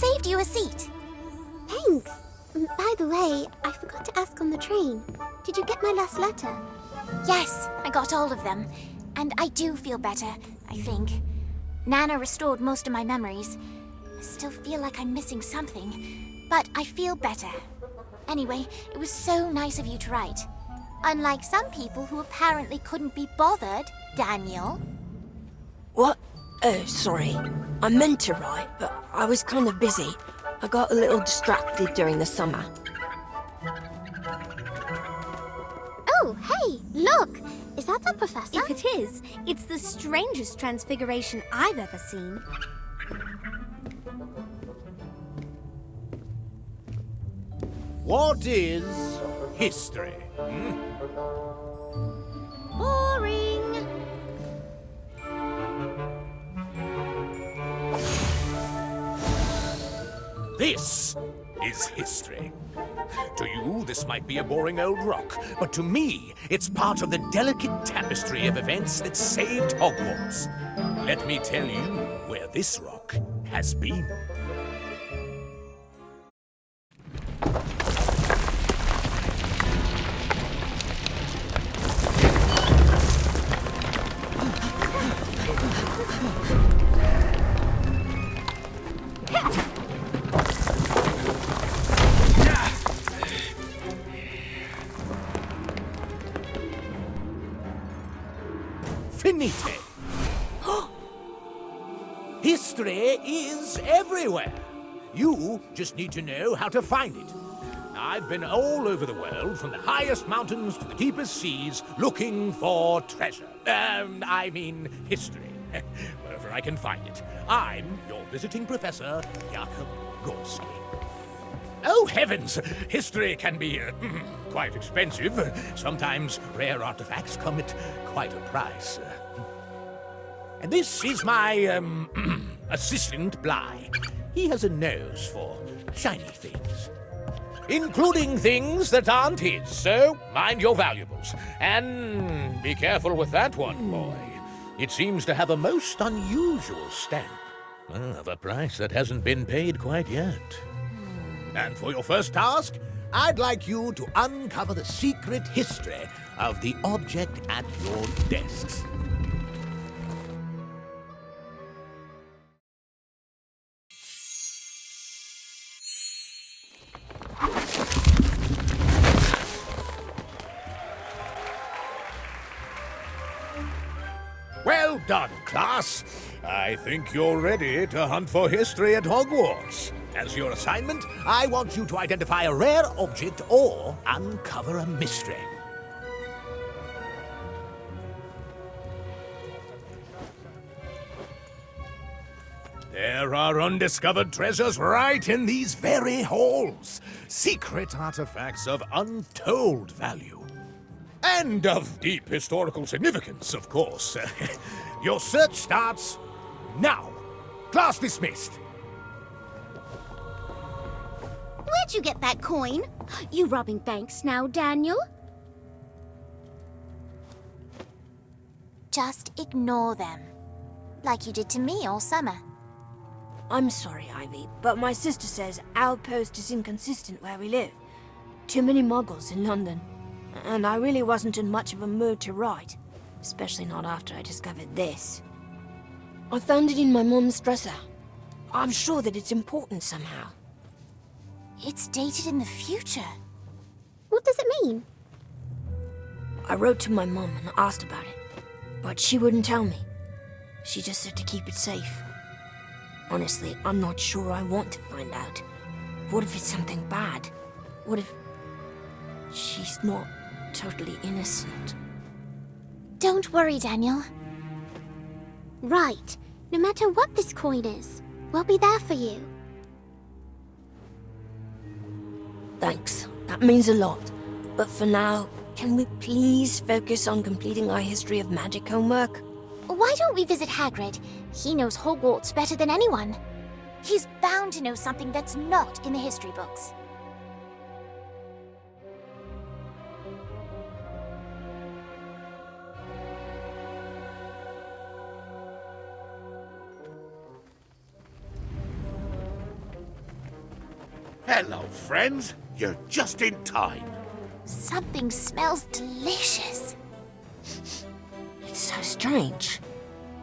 saved you a seat. Thanks. By the way, I forgot to ask on the train. Did you get my last letter? Yes, I got all of them. And I do feel better, I think. Nana restored most of my memories. I still feel like I'm missing something, but I feel better. Anyway, it was so nice of you to write. Unlike some people who apparently couldn't be bothered, Daniel. What? Oh, sorry. I meant to write, but I was kind of busy. I got a little distracted during the summer. Oh, hey, look! Is that the professor? If it is, it's the strangest transfiguration I've ever seen. What is history? Boring! This is history. To you, this might be a boring old rock, but to me, it's part of the delicate tapestry of events that saved Hogwarts. Let me tell you where this rock has been. Finite. History is everywhere. You just need to know how to find it. I've been all over the world, from the highest mountains to the deepest seas, looking for treasure. I mean history. Wherever I can find it. I'm your visiting professor, Jakob Gorski. Oh, heavens! History can be quite expensive. Sometimes rare artifacts come at quite a price. And this is my, assistant, Bly. He has a nose for shiny things. Including things that aren't his, so mind your valuables. And be careful with that one, boy. It seems to have a most unusual stamp. Of a price that hasn't been paid quite yet. And for your first task, I'd like you to uncover the secret history of the object at your desks. Well done, class. I think you're ready to hunt for history at Hogwarts. As your assignment, I want you to identify a rare object or uncover a mystery. There are undiscovered treasures right in these very halls. Secret artifacts of untold value. And of deep historical significance, of course. Your search starts now. Class dismissed. Where'd you get that coin? You robbing banks now, Daniel? Just ignore them. Like you did to me all summer. I'm sorry, Ivy, but my sister says our post is inconsistent where we live. Too many muggles in London. And I really wasn't in much of a mood to write. Especially not after I discovered this. I found it in my mom's dresser. I'm sure that it's important somehow. It's dated in the future. What does it mean? I wrote to my mom and asked about it. But she wouldn't tell me. She just said to keep it safe. Honestly, I'm not sure I want to find out. What if it's something bad? What if she's not totally innocent? Don't worry, Daniel. Right. No matter what this coin is, we'll be there for you. Thanks. That means a lot. But for now, can we please focus on completing our History of Magic homework? Why don't we visit Hagrid? He knows Hogwarts better than anyone. He's bound to know something that's not in the history books. Hello, friends. You're just in time. Something smells delicious. It's so strange.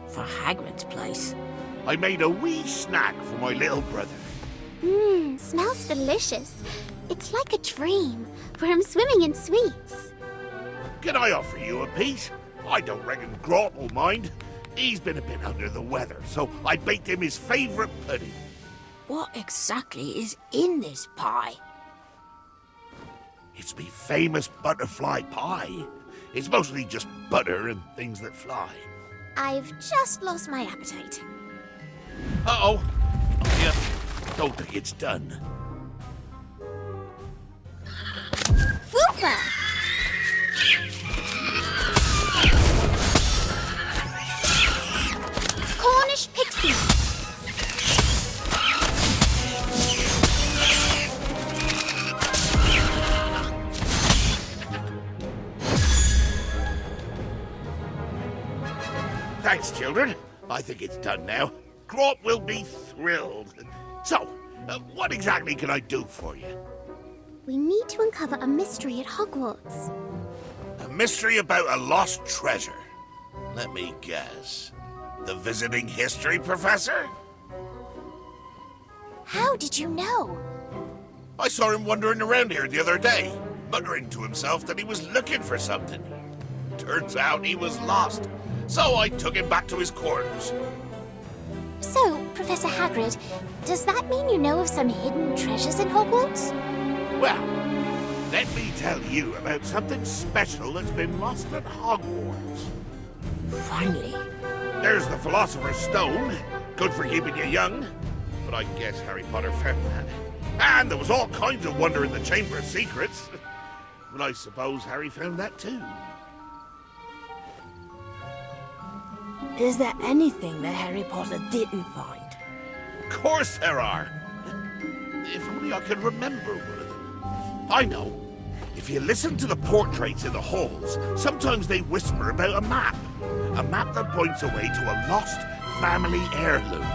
For Hagrid's place. I made a wee snack for my little brother. Smells delicious. It's like a dream, where I'm swimming in sweets. Can I offer you a piece? I don't reckon Grot will mind. He's been a bit under the weather, so I baked him his favourite pudding. What exactly is in this pie? It's me famous butterfly pie. It's mostly just butter and things that fly. I've just lost my appetite. Uh-oh. Yeah, don't think it's done. Fupa! Cornish pixie! Thanks, children. I think it's done now. Grot will be thrilled. So, what exactly can I do for you? We need to uncover a mystery at Hogwarts. A mystery about a lost treasure. Let me guess. The visiting history professor? How did you know? I saw him wandering around here the other day, muttering to himself that he was looking for something. Turns out he was lost, so I took him back to his quarters. So, Professor Hagrid, does that mean you know of some hidden treasures in Hogwarts? Well, let me tell you about something special that's been lost at Hogwarts. Finally. There's the Philosopher's Stone, good for keeping you young, but I guess Harry Potter found that. And there was all kinds of wonder in the Chamber of Secrets, but I suppose Harry found that too. Is there anything that Harry Potter didn't find? Of course there are. If only I could remember one of them. I know. If you listen to the portraits in the halls, sometimes they whisper about a map. A map that points away to a lost family heirloom.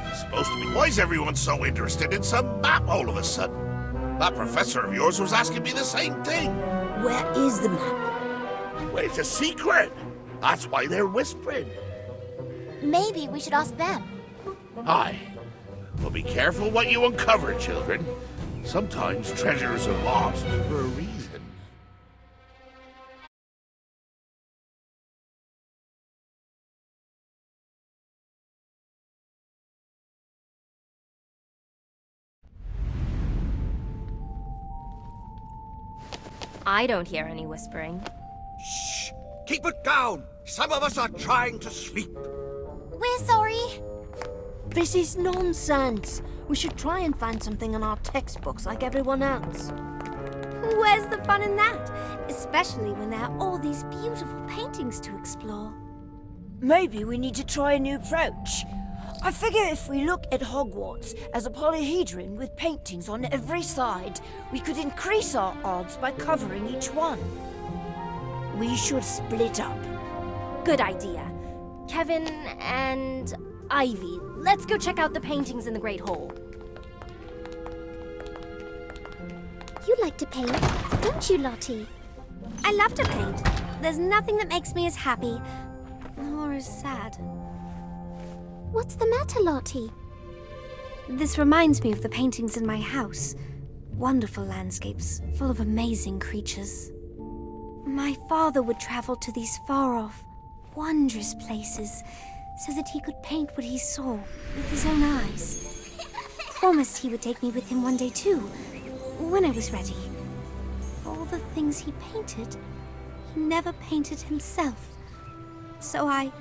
It's supposed to be. Why is everyone so interested in some map all of a sudden? That professor of yours was asking me the same thing. Where is the map? Well, it's a secret. That's why they're whispering. Maybe we should ask them. Aye. Well, be careful what you uncover, children. Sometimes treasures are lost for a reason. I don't hear any whispering. Shh! Keep it down! Some of us are trying to sleep. We're sorry. This is nonsense. We should try and find something in our textbooks like everyone else. Where's the fun in that? Especially when there are all these beautiful paintings to explore. Maybe we need to try a new approach. I figure if we look at Hogwarts as a polyhedron with paintings on every side, we could increase our odds by covering each one. We should split up. Good idea. Kevin and Ivy, let's go check out the paintings in the Great Hall. You like to paint, don't you, Lottie? I love to paint. There's nothing that makes me as happy or as sad. What's the matter, Lottie? This reminds me of the paintings in my house. Wonderful landscapes, full of amazing creatures. My father would travel to these far-off, wondrous places so that he could paint what he saw with his own eyes. Promised he would take me with him one day too, when I was ready. For all the things he painted, he never painted himself. So I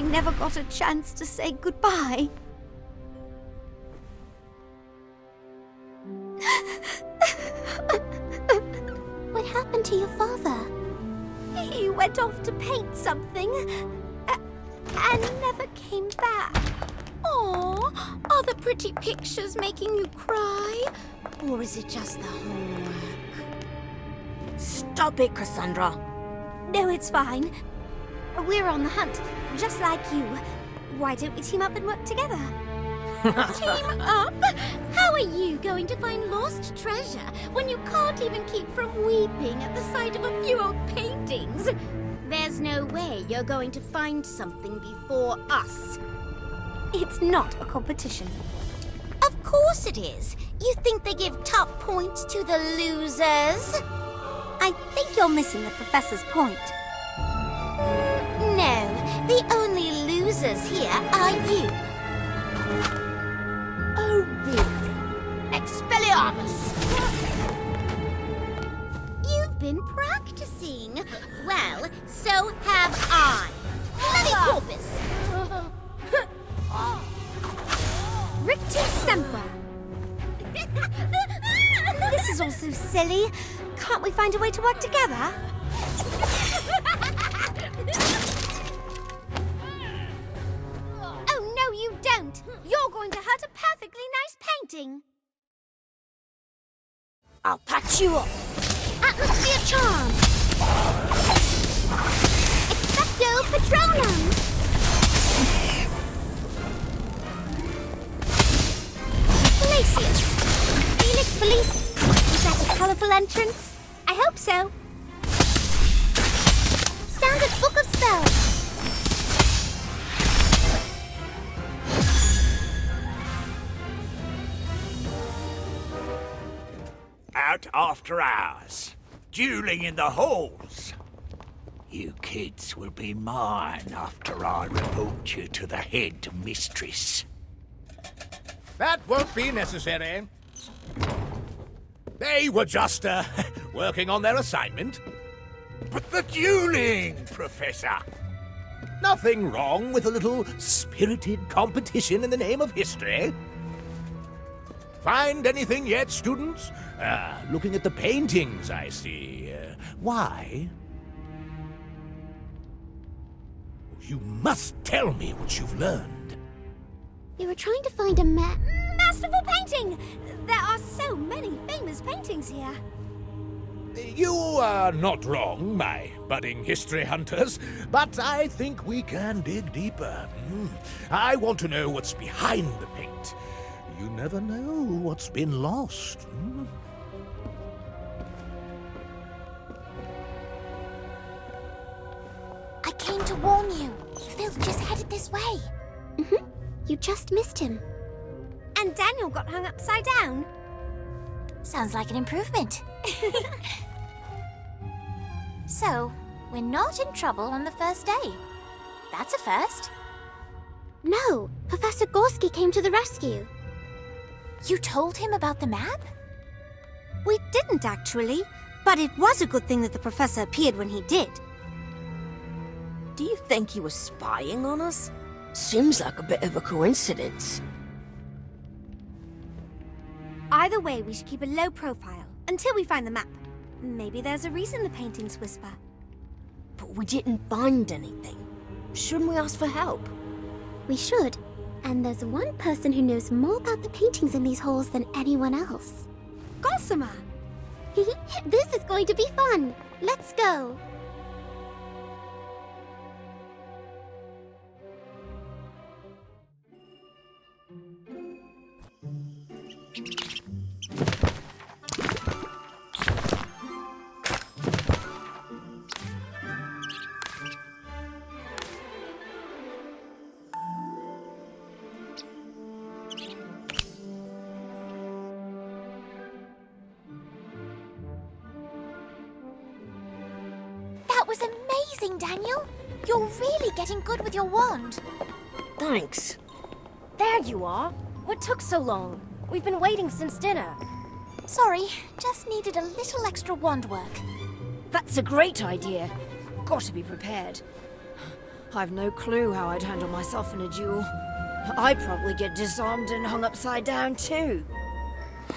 never got a chance to say goodbye. What happened to your father? He went off to paint something and never came back. Aw, are the pretty pictures making you cry? Or is it just the homework? Stop it, Cassandra. No, it's fine. We're on the hunt, just like you. Why don't we team up and work together? Team up? How are you going to find lost treasure when you can't even keep from weeping at the sight of a few old paintings? There's no way you're going to find something before us. It's not a competition. Of course it is. You think they give top points to the losers? I think you're missing the professor's point. No, the only losers here are you. Oh, really? Expelliarmus! You've been practicing. Well, so have I. Corpus! Rictus Semper! This is all so silly. Can't we find a way to work together? Oh, no, you don't. You're going to hurt a perfectly nice painting. I'll patch you up. Atmosphere charm. Expecto Patronum. Felicis! Felix Felicis! Is that a colourful entrance? I hope so. Standard Book of Spells. Out after hours. Dueling in the halls. You kids will be mine after I report you to the head mistress. That won't be necessary. They were just, working on their assignment. But the dueling, Professor! Nothing wrong with a little spirited competition in the name of history. Find anything yet, students? Looking at the paintings, I see. Why? You must tell me what you've learned. We were trying to find a Masterful painting! There are so many famous paintings here. You are not wrong, my budding history hunters, but I think we can dig deeper. I want to know what's behind the paint. You never know what's been lost. I came to warn you. Phil just headed this way. You just missed him. And Daniel got hung upside down. Sounds like an improvement. So, we're not in trouble on the first day. That's a first. No, Professor Gorski came to the rescue. You told him about the map? We didn't actually, but it was a good thing that the professor appeared when he did. Do you think he was spying on us? Seems like a bit of a coincidence. Either way, we should keep a low profile until we find the map. Maybe there's a reason the paintings whisper. But we didn't find anything. Shouldn't we ask for help? We should. And there's one person who knows more about the paintings in these halls than anyone else. Gossamer! This is going to be fun. Let's go. That was amazing, Daniel. You're really getting good with your wand. Thanks. There you are. What took so long? We've been waiting since dinner. Sorry, just needed a little extra wand work. That's a great idea. Got to be prepared. I've no clue how I'd handle myself in a duel. I'd probably get disarmed and hung upside down too.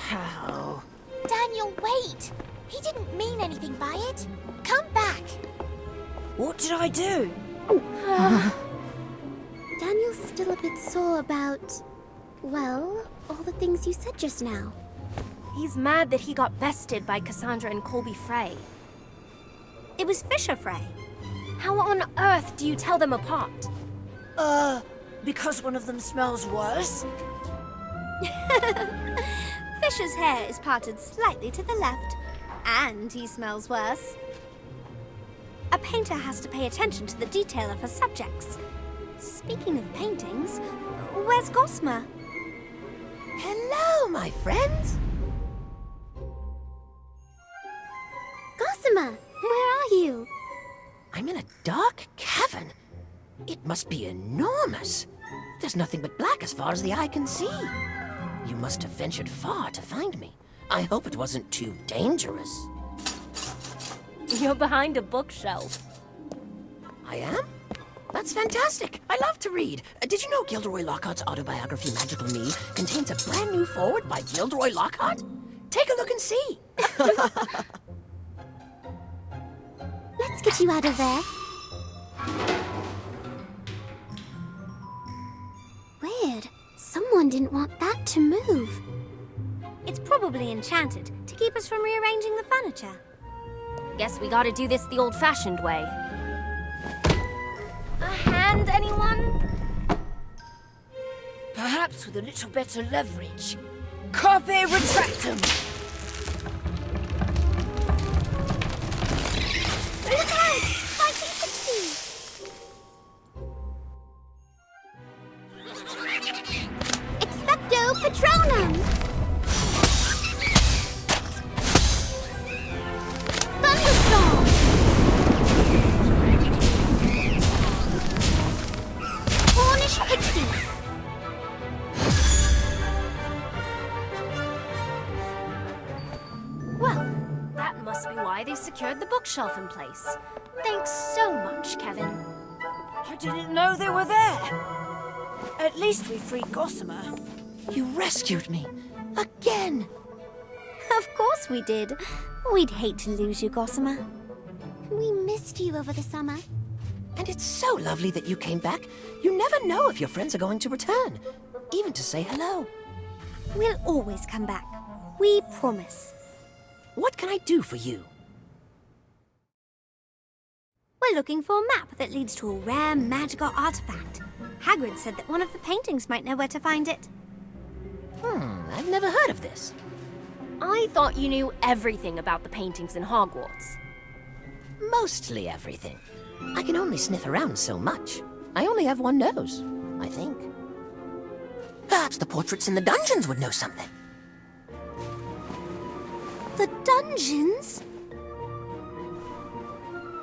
How? Daniel, wait. He didn't mean anything by it. Come back. What did I do? Daniel's still a bit sore about, well, all the things you said just now. He's mad that he got bested by Cassandra and Colby Frey. It was Fisher Frey. How on earth do you tell them apart? Because one of them smells worse? Fisher's hair is parted slightly to the left, and he smells worse. A painter has to pay attention to the detail of her subjects. Speaking of paintings, where's Gossamer? Hello, my friends. Gossamer, where are you? I'm in a dark cavern. It must be enormous. There's nothing but black as far as the eye can see. You must have ventured far to find me. I hope it wasn't too dangerous. You're behind a bookshelf. I am? That's fantastic. I love to read. Did you know Gilderoy Lockhart's autobiography, Magical Me, contains a brand new foreword by Gilderoy Lockhart? Take a look and see. Let's get you out of there. Weird. Someone didn't want that to move. It's probably enchanted to keep us from rearranging the furniture. Guess we gotta do this the old-fashioned way. A hand, anyone? Perhaps with a little better leverage. Carpe retractum! Look out! Fighting Pixie! Expecto Patronum! Thunderstorm! Cornish Pixies! Well, that must be why they secured the bookshelf in place. Thanks so much, Kevin. I didn't know they were there. At least we freed Gossamer. You rescued me. Again. Of course we did. We'd hate to lose you, Gossamer. We missed you over the summer. And it's so lovely that you came back. You never know if your friends are going to return. Even to say hello. We'll always come back. We promise. What can I do for you? We're looking for a map that leads to a rare magical artifact. Hagrid said that one of the paintings might know where to find it. I've never heard of this. I thought you knew everything about the paintings in Hogwarts. Mostly everything. I can only sniff around so much. I only have one nose, I think. Perhaps the portraits in the dungeons would know something. The dungeons?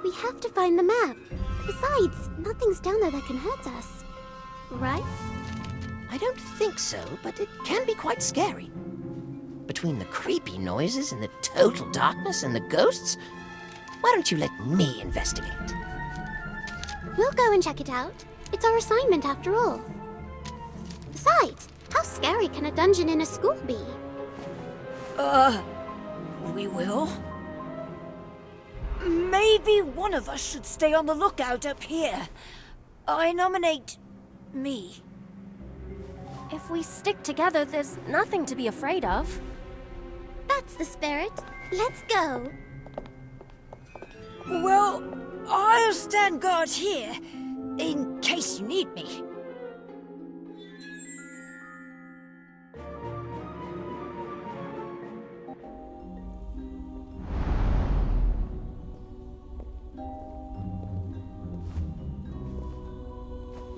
We have to find the map. Besides, nothing's down there that can hurt us. Right? I don't think so, but it can be quite scary. Between the creepy noises and the total darkness and the ghosts, why don't you let me investigate? We'll go and check it out. It's our assignment after all. Besides, how scary can a dungeon in a school be? We will. Maybe one of us should stay on the lookout up here. I nominate me. If we stick together, there's nothing to be afraid of. That's the spirit. Let's go. Well, I'll stand guard here, in case you need me.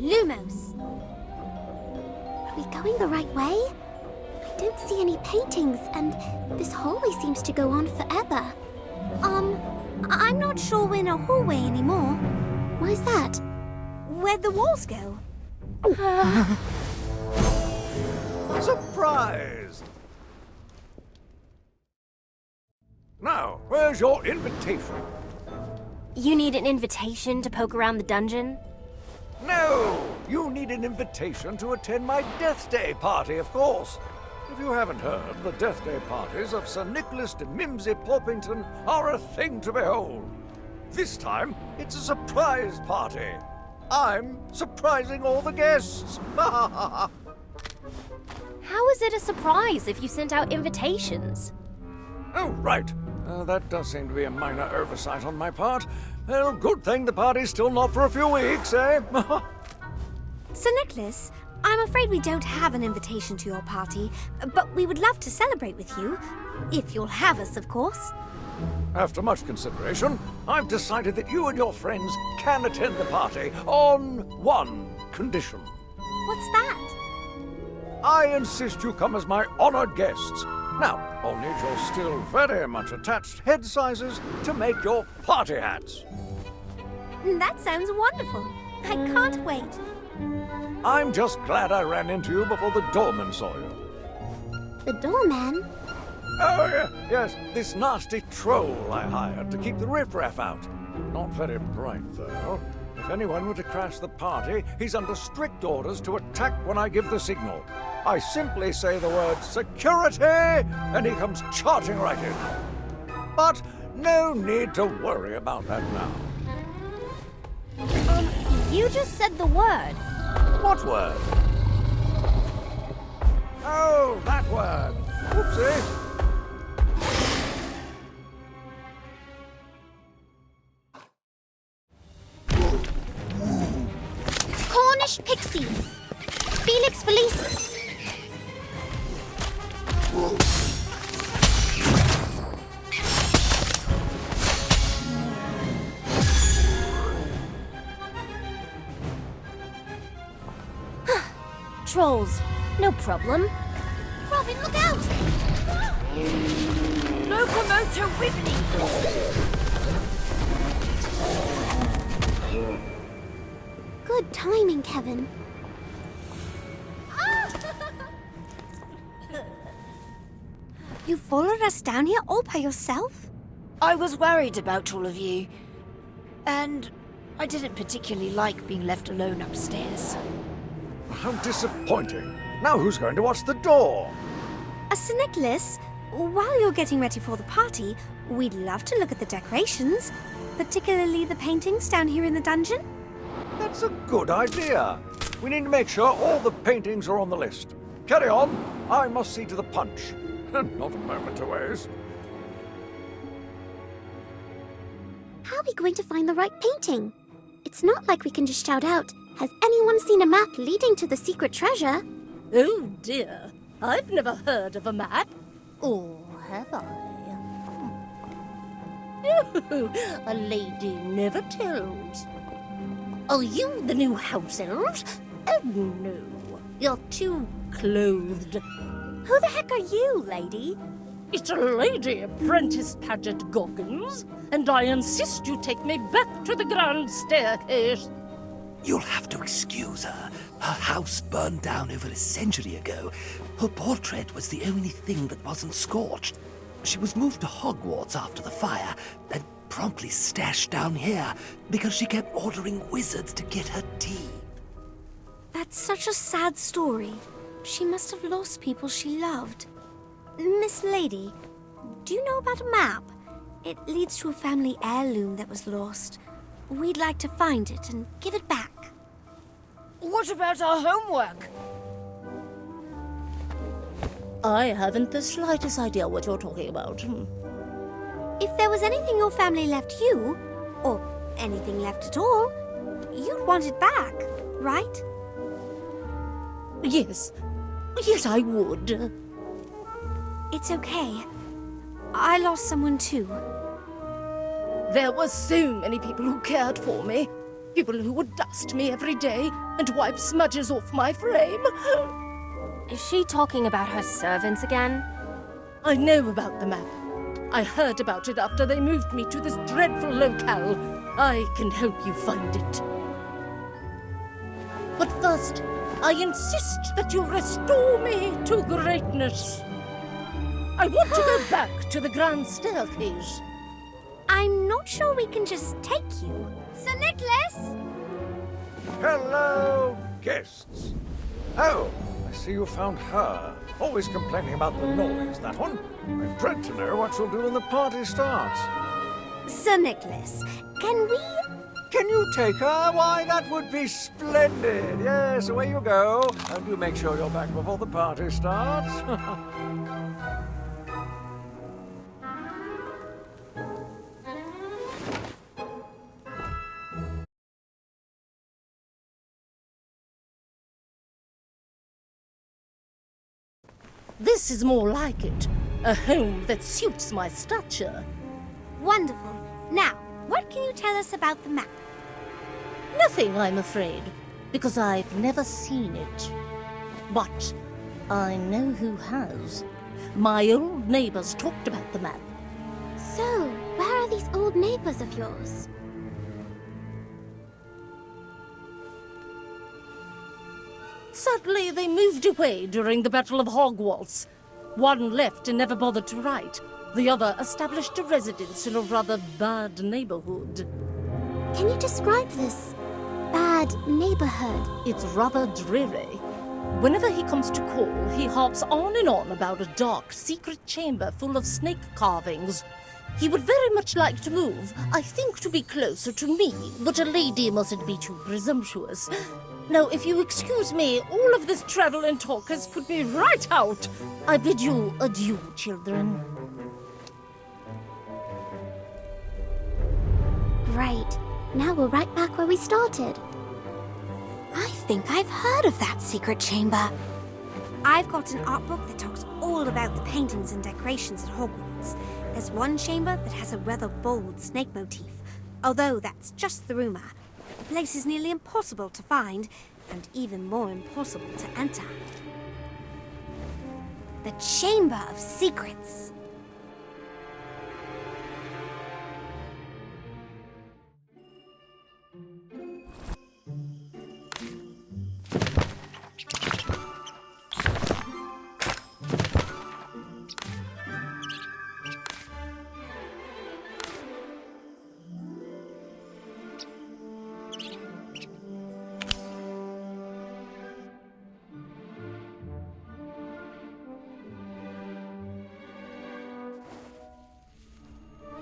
Lumos. Are we going the right way? I don't see any paintings, and this hallway seems to go on forever. I'm not sure we're in a hallway anymore. Why's that? Where'd the walls go? Surprise! Now, where's your invitation? You need an invitation to poke around the dungeon? No! You need an invitation to attend my Death Day party, of course. If you haven't heard, the Death Day parties of Sir Nicholas de Mimsy Porpington are a thing to behold. This time, it's a surprise party. I'm surprising all the guests. How is it a surprise if you sent out invitations? Oh, right. That does seem to be a minor oversight on my part. Well, good thing the party's still not for a few weeks, eh? Sir Nicholas, I'm afraid we don't have an invitation to your party, but we would love to celebrate with you. If you'll have us, of course. After much consideration, I've decided that you and your friends can attend the party on one condition. What's that? I insist you come as my honored guests. Now, I'll need your still very much attached head sizes to make your party hats. That sounds wonderful. I can't wait. I'm just glad I ran into you before the doorman saw you. The doorman? Oh, yes, this nasty troll I hired to keep the riffraff out. Not very bright, though. If anyone were to crash the party, he's under strict orders to attack when I give the signal. I simply say the word security, and he comes charging right in. But no need to worry about that now. You just said the word. What word? Oh, that word. Oopsie. Cornish pixies. Felix Felicis. Trolls, no problem. Robin, look out! Locomotor Whippany! Good timing, Kevin. You followed us down here all by yourself? I was worried about all of you. And I didn't particularly like being left alone upstairs. How disappointing. Now who's going to watch the door? Sir Nicholas, while you're getting ready for the party, we'd love to look at the decorations, particularly the paintings down here in the dungeon. That's a good idea. We need to make sure all the paintings are on the list. Carry on. I must see to the punch. Not a moment to waste. How are we going to find the right painting? It's not like we can just shout out, "Has anyone seen a map leading to the secret treasure?" Oh dear, I've never heard of a map. Or have I? Oh, a lady never tells. Are you the new house elves? Oh no, you're too clothed. Who the heck are you, lady? It's a lady, Apprentice Paget Goggins, and I insist you take me back to the grand staircase. You'll have to excuse her. Her house burned down over a century ago. Her portrait was the only thing that wasn't scorched. She was moved to Hogwarts after the fire, and promptly stashed down here because she kept ordering wizards to get her tea. That's such a sad story. She must have lost people she loved. Miss Lady, do you know about a map? It leads to a family heirloom that was lost. We'd like to find it and give it back. What about our homework? I haven't the slightest idea what you're talking about. If there was anything your family left you, or anything left at all, you'd want it back, right? Yes, I would. It's okay. I lost someone too. There were so many people who cared for me. People who would dust me every day and wipe smudges off my frame. Is she talking about her servants again? I know about the map. I heard about it after they moved me to this dreadful locale. I can help you find it. But first, I insist that you restore me to greatness. I want to go back to the grand staircase. I'm not sure we can just take you. Sir Nicholas! Hello, guests. Oh, I see you found her. Always complaining about the noise, that one. I dread to know what she'll do when the party starts. Sir Nicholas, can we... Can you take her? Why, that would be splendid. Yes, away you go. And do make sure you're back before the party starts. This is more like it. A home that suits my stature. Wonderful. Now, what can you tell us about the map? Nothing, I'm afraid, because I've never seen it. But I know who has. My old neighbors talked about the map. So, where are these old neighbors of yours? Sadly, they moved away during the Battle of Hogwarts. One left and never bothered to write. The other established a residence in a rather bad neighborhood. Can you describe this bad neighborhood? It's rather dreary. Whenever he comes to call, he harps on and on about a dark, secret chamber full of snake carvings. He would very much like to move, I think to be closer to me, but a lady mustn't be too presumptuous. Now, if you excuse me, all of this travel and talk has put me right out. I bid you adieu, children. Right. Now we're right back where we started. I think I've heard of that secret chamber. I've got an art book that talks all about the paintings and decorations at Hogwarts. There's one chamber that has a rather bold snake motif, although that's just the rumor. The place is nearly impossible to find, and even more impossible to enter. The Chamber of Secrets.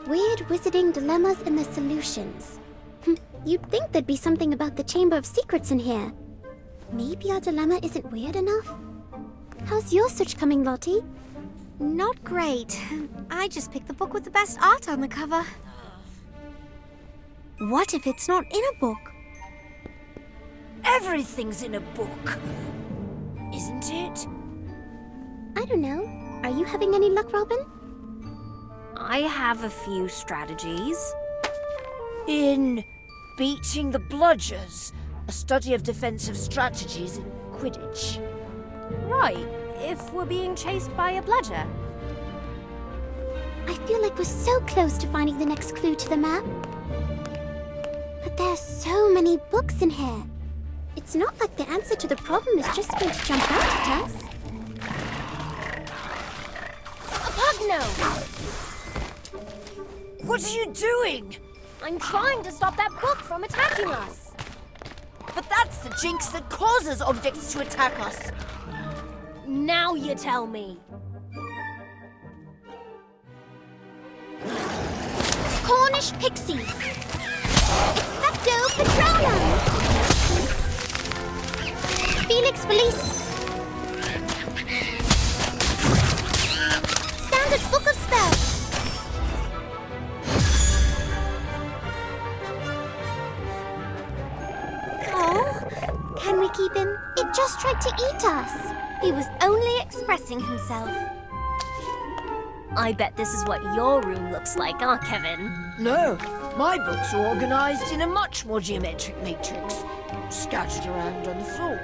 Weird wizarding dilemmas and their solutions. You'd think there'd be something about the Chamber of Secrets in here. Maybe our dilemma isn't weird enough? How's your search coming, Lottie? Not great. I just picked the book with the best art on the cover. What if it's not in a book? Everything's in a book, isn't it? I don't know. Are you having any luck, Robin? I have a few strategies. In Beating the Bludgers, a study of defensive strategies in Quidditch. Right, if we're being chased by a bludger. I feel like we're so close to finding the next clue to the map. But there are so many books in here. It's not like the answer to the problem is just going to jump out at us. A pugno! What are you doing? I'm trying to stop that book from attacking us. But that's the jinx that causes objects to attack us. Now you tell me. Cornish pixies! Expecto Patronum! Felix Felice! Standard Book of Spells! Oh, can we keep him? It just tried to eat us. He was only expressing himself. I bet this is what your room looks like, huh, Kevin? No, my books are organized in a much more geometric matrix, scattered around on the floor.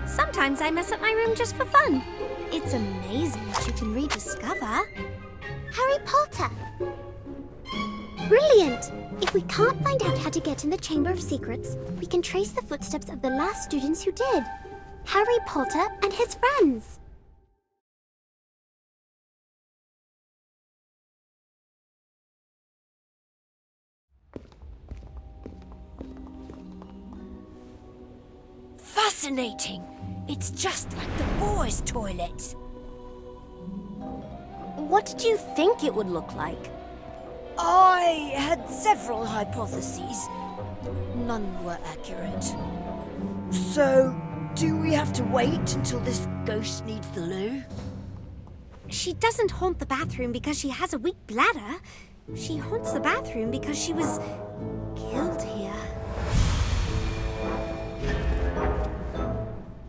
Sometimes I mess up my room just for fun. It's amazing what you can rediscover. Harry Potter! Brilliant! If we can't find out how to get in the Chamber of Secrets, we can trace the footsteps of the last students who did. Harry Potter and his friends. Fascinating! It's just like the boys' toilets. What did you think it would look like? I had several hypotheses. None were accurate. So, do we have to wait until this ghost needs the loo? She doesn't haunt the bathroom because she has a weak bladder. She haunts the bathroom because she was killed here.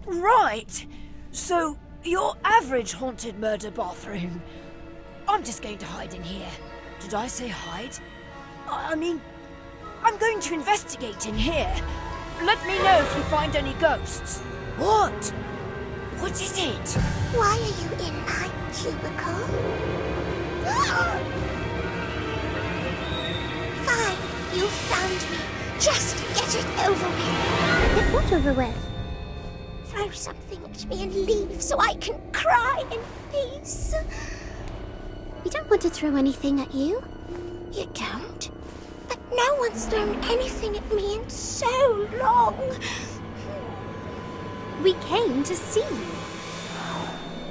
Right. So, your average haunted murder bathroom. I'm just going to hide in here. Did I say hide? I mean, I'm going to investigate in here. Let me know if you find any ghosts. What? What is it? Why are you in my cubicle? Fine, you found me. Just get it over with. Get what over with? Throw something at me and leave so I can cry in peace. We don't want to throw anything at you. You don't? But no one's thrown anything at me in so long. We came to see you.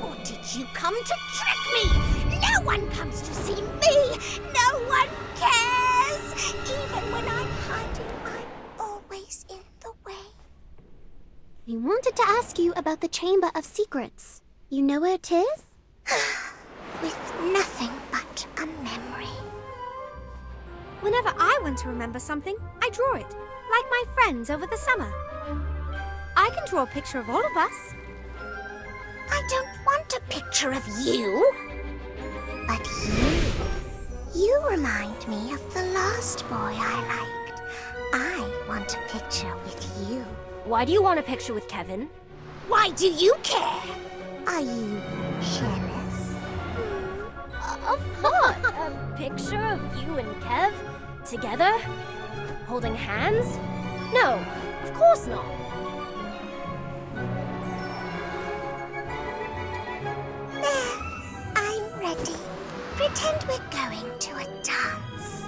Or did you come to trick me? No one comes to see me. No one cares. Even when I'm hiding, I'm always in the way. We wanted to ask you about the Chamber of Secrets. You know where it is? With nothing but a memory. Whenever I want to remember something, I draw it, like my friends over the summer. I can draw a picture of all of us. I don't want a picture of you. But you remind me of the last boy I liked. I want a picture with you. Why do you want a picture with Kevin? Why do you care? Are you jealous? Of what? A picture of you and Kev? Together? Holding hands? No, of course not. There, I'm ready. Pretend we're going to a dance.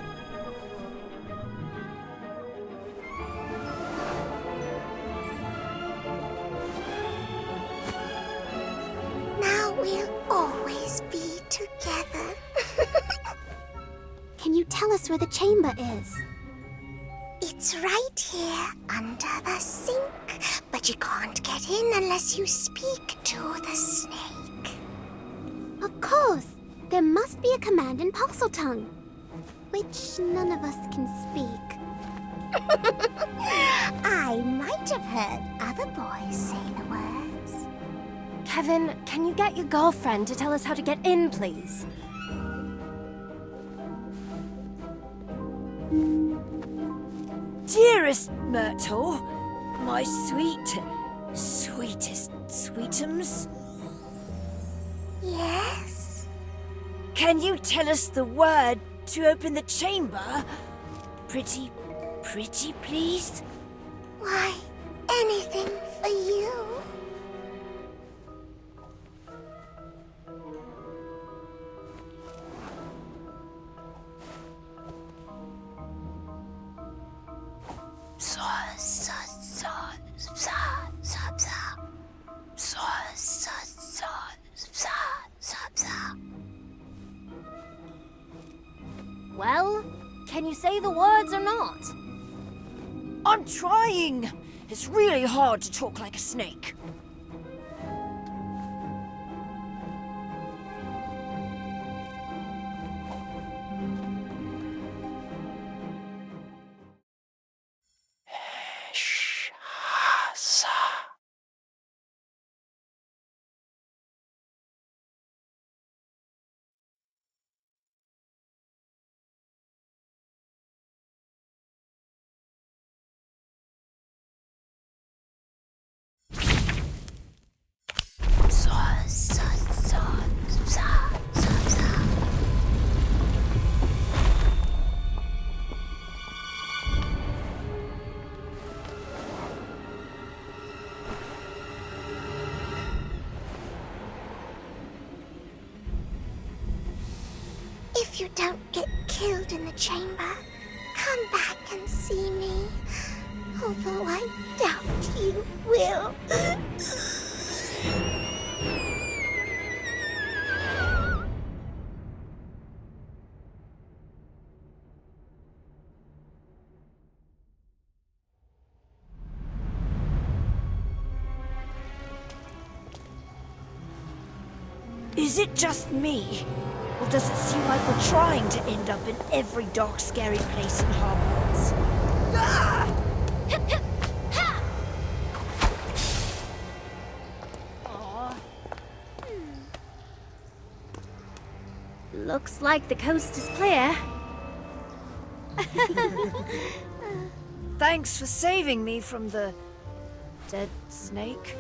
Now we'll always be together. Can you tell us where the chamber is? It's right here under the sink, but you can't get in unless you speak to the snake. Of course! There must be a command in Parseltongue, which none of us can speak. I might have heard other boys say the words. Kevin, can you get your girlfriend to tell us how to get in, please? Dearest Myrtle, my sweetest sweetums, Yes? can you tell us the word to open the chamber? Pretty, please? Why, anything for you. Well, can you say the words or not? I'm trying. It's really hard to talk like a snake. If you don't get killed in the chamber, come back and see me. Although I doubt you will. Is it just me? Or does it seem like we're trying to end up in every dark, scary place in Hogwarts? Ah! Aw. Looks like the coast is clear. Thanks for saving me from the dead snake.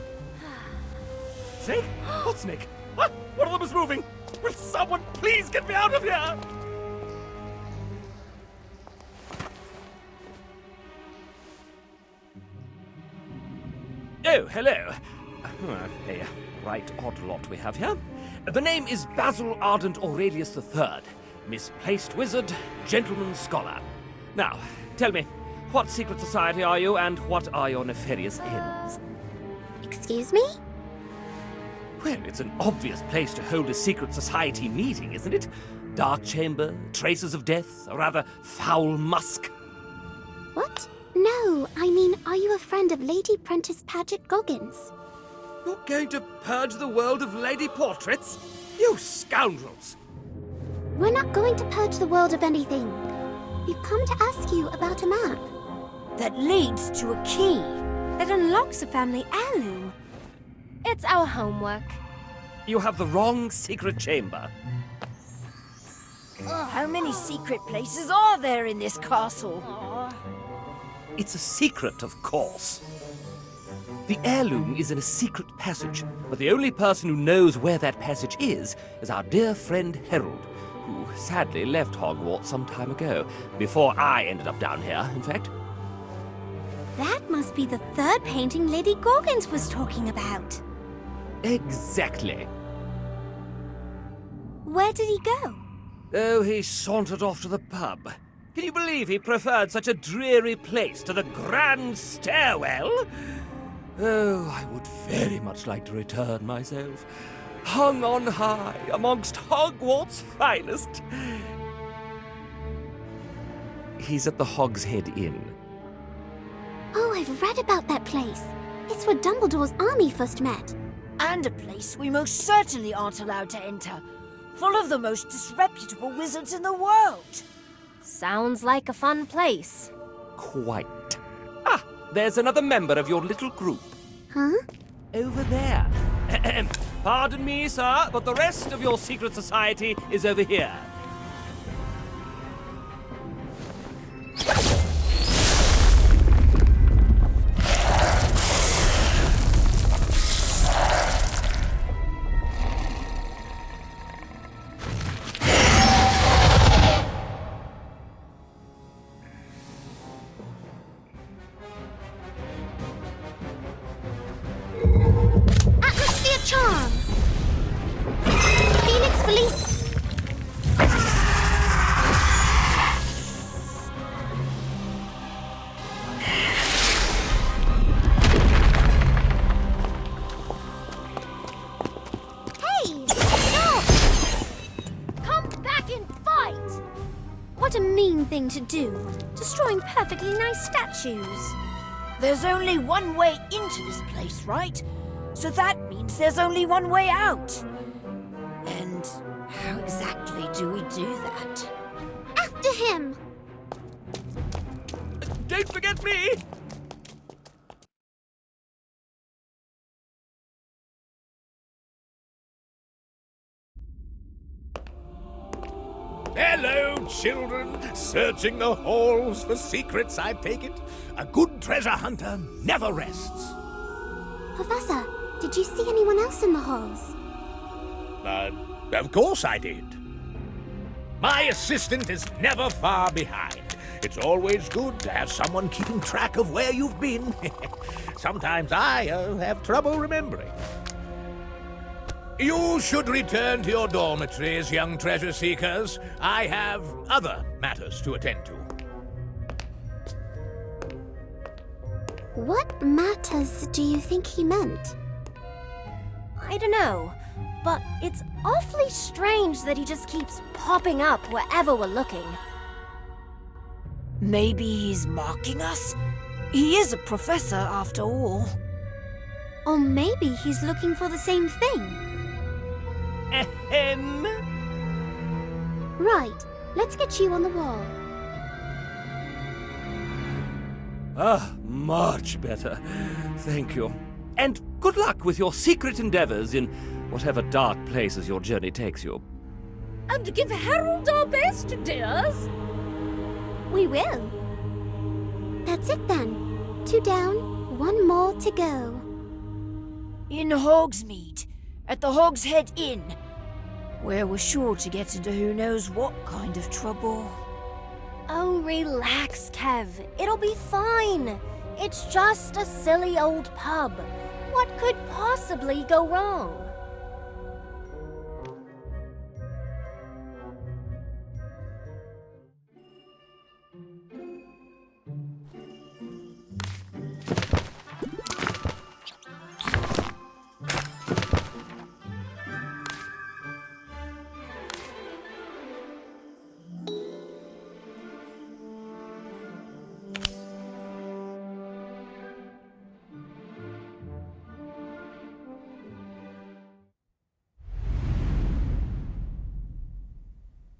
Snake? What snake? What? One of them is moving! Will someone please get me out of here? Oh, hello. A right odd lot we have here. The name is Basil Ardent Aurelius III. Misplaced wizard, gentleman scholar. Now, tell me, what secret society are you and what are your nefarious ends? Excuse me? Well, it's an obvious place to hold a secret society meeting, isn't it? Dark chamber, traces of death, or rather foul musk. What? No, I mean, are you a friend of Lady Prentice Paget Goggins? You're going to purge the world of lady portraits? You scoundrels! We're not going to purge the world of anything. We've come to ask you about a map. That leads to a key. That unlocks a family heirloom. It's our homework. You have the wrong secret chamber. How many secret places are there in this castle? It's a secret, of course. The heirloom is in a secret passage, but the only person who knows where that passage is our dear friend Harold, who sadly left Hogwarts some time ago, before I ended up down here, in fact. That must be the third painting Lady Goggins was talking about. Exactly. Where did he go? Oh, he sauntered off to the pub. Can you believe he preferred such a dreary place to the grand stairwell? Oh, I would very much like to return myself, hung on high amongst Hogwarts' finest. He's at the Hogshead Inn. Oh, I've read about that place. It's where Dumbledore's army first met. And a place we most certainly aren't allowed to enter. Full of the most disreputable wizards in the world. Sounds like a fun place. Quite. Ah, there's another member of your little group. Huh? Over there. Pardon me, sir, but the rest of your secret society is over here. Atmosphere charm! Phoenix release! Hey! Stop! Come back and fight! What a mean thing to do, destroying perfectly nice statues. There's only one way into this place, right? So that means there's only one way out. And how exactly do we do that? After him! Don't forget me! Hello, children. Searching the halls for secrets, I take it. A good treasure hunter never rests. Professor, did you see anyone else in the halls? Of course I did. My assistant is never far behind. It's always good to have someone keeping track of where you've been. Sometimes I have trouble remembering. You should return to your dormitories, young treasure seekers. I have other matters to attend to. What matters do you think he meant? I don't know, but it's awfully strange that he just keeps popping up wherever we're looking. Maybe he's mocking us? He is a professor, after all. Or maybe he's looking for the same thing. Ahem. Right, let's get you on the wall. Ah, much better. Thank you. And good luck with your secret endeavors in whatever dark places your journey takes you. And give Harold our best, dears. We will. That's it then. 2 down, 1 more to go. In Hogsmeade, at the Hogshead Inn, where we're sure to get into who knows what kind of trouble. Oh, relax, Kev. It'll be fine. It's just a silly old pub. What could possibly go wrong?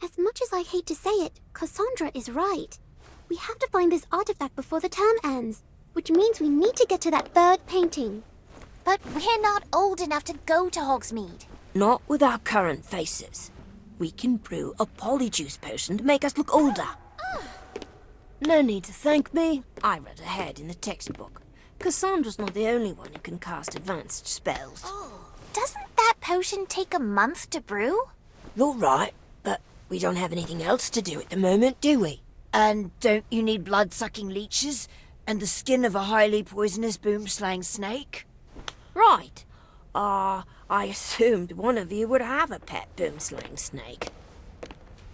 As much as I hate to say it, Cassandra is right. We have to find this artifact before the term ends, which means we need to get to that 3rd painting. But we're not old enough to go to Hogsmeade. Not with our current faces. We can brew a polyjuice potion to make us look older. No need to thank me. I read ahead in the textbook. Cassandra's not the only one who can cast advanced spells. Doesn't that potion take a month to brew? You're right, but we don't have anything else to do at the moment, do we? And don't you need blood-sucking leeches and the skin of a highly poisonous boomslang snake? Right. I assumed one of you would have a pet boomslang snake.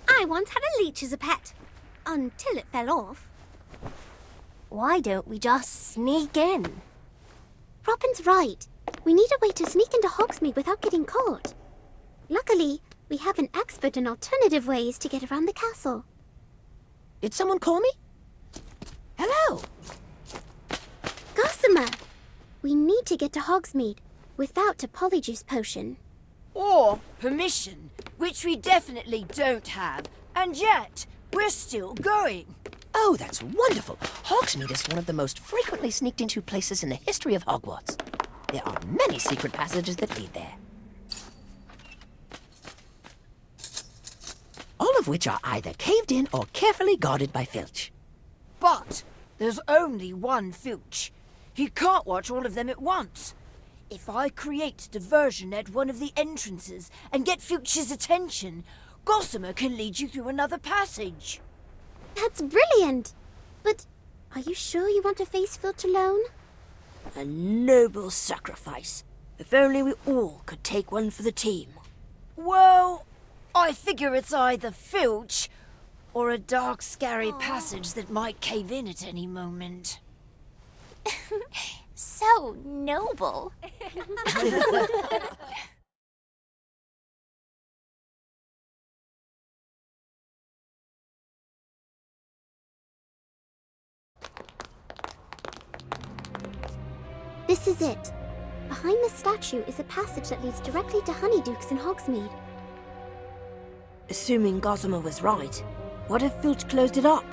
I once had a leech as a pet, until it fell off. Why don't we just sneak in? Robin's right. We need a way to sneak into Hogsmeade without getting caught. Luckily, we have an expert in alternative ways to get around the castle. Did someone call me? Hello! Gossamer! We need to get to Hogsmeade without a polyjuice potion. Or permission, which we definitely don't have, and yet we're still going. Oh, that's wonderful. Hogsmeade is one of the most frequently sneaked into places in the history of Hogwarts. There are many secret passages that lead there. All of which are either caved in or carefully guarded by Filch. But there's only one Filch. He can't watch all of them at once. If I create diversion at one of the entrances and get Filch's attention, Gossamer can lead you through another passage. That's brilliant! But are you sure you want to face Filch alone? A noble sacrifice. If only we all could take one for the team. Well, I figure it's either Filch or a dark, scary passage that might cave in at any moment. So noble. This is it. Behind the statue is a passage that leads directly to Honeydukes in Hogsmeade. Assuming Gossamer was right, what if Filch closed it up?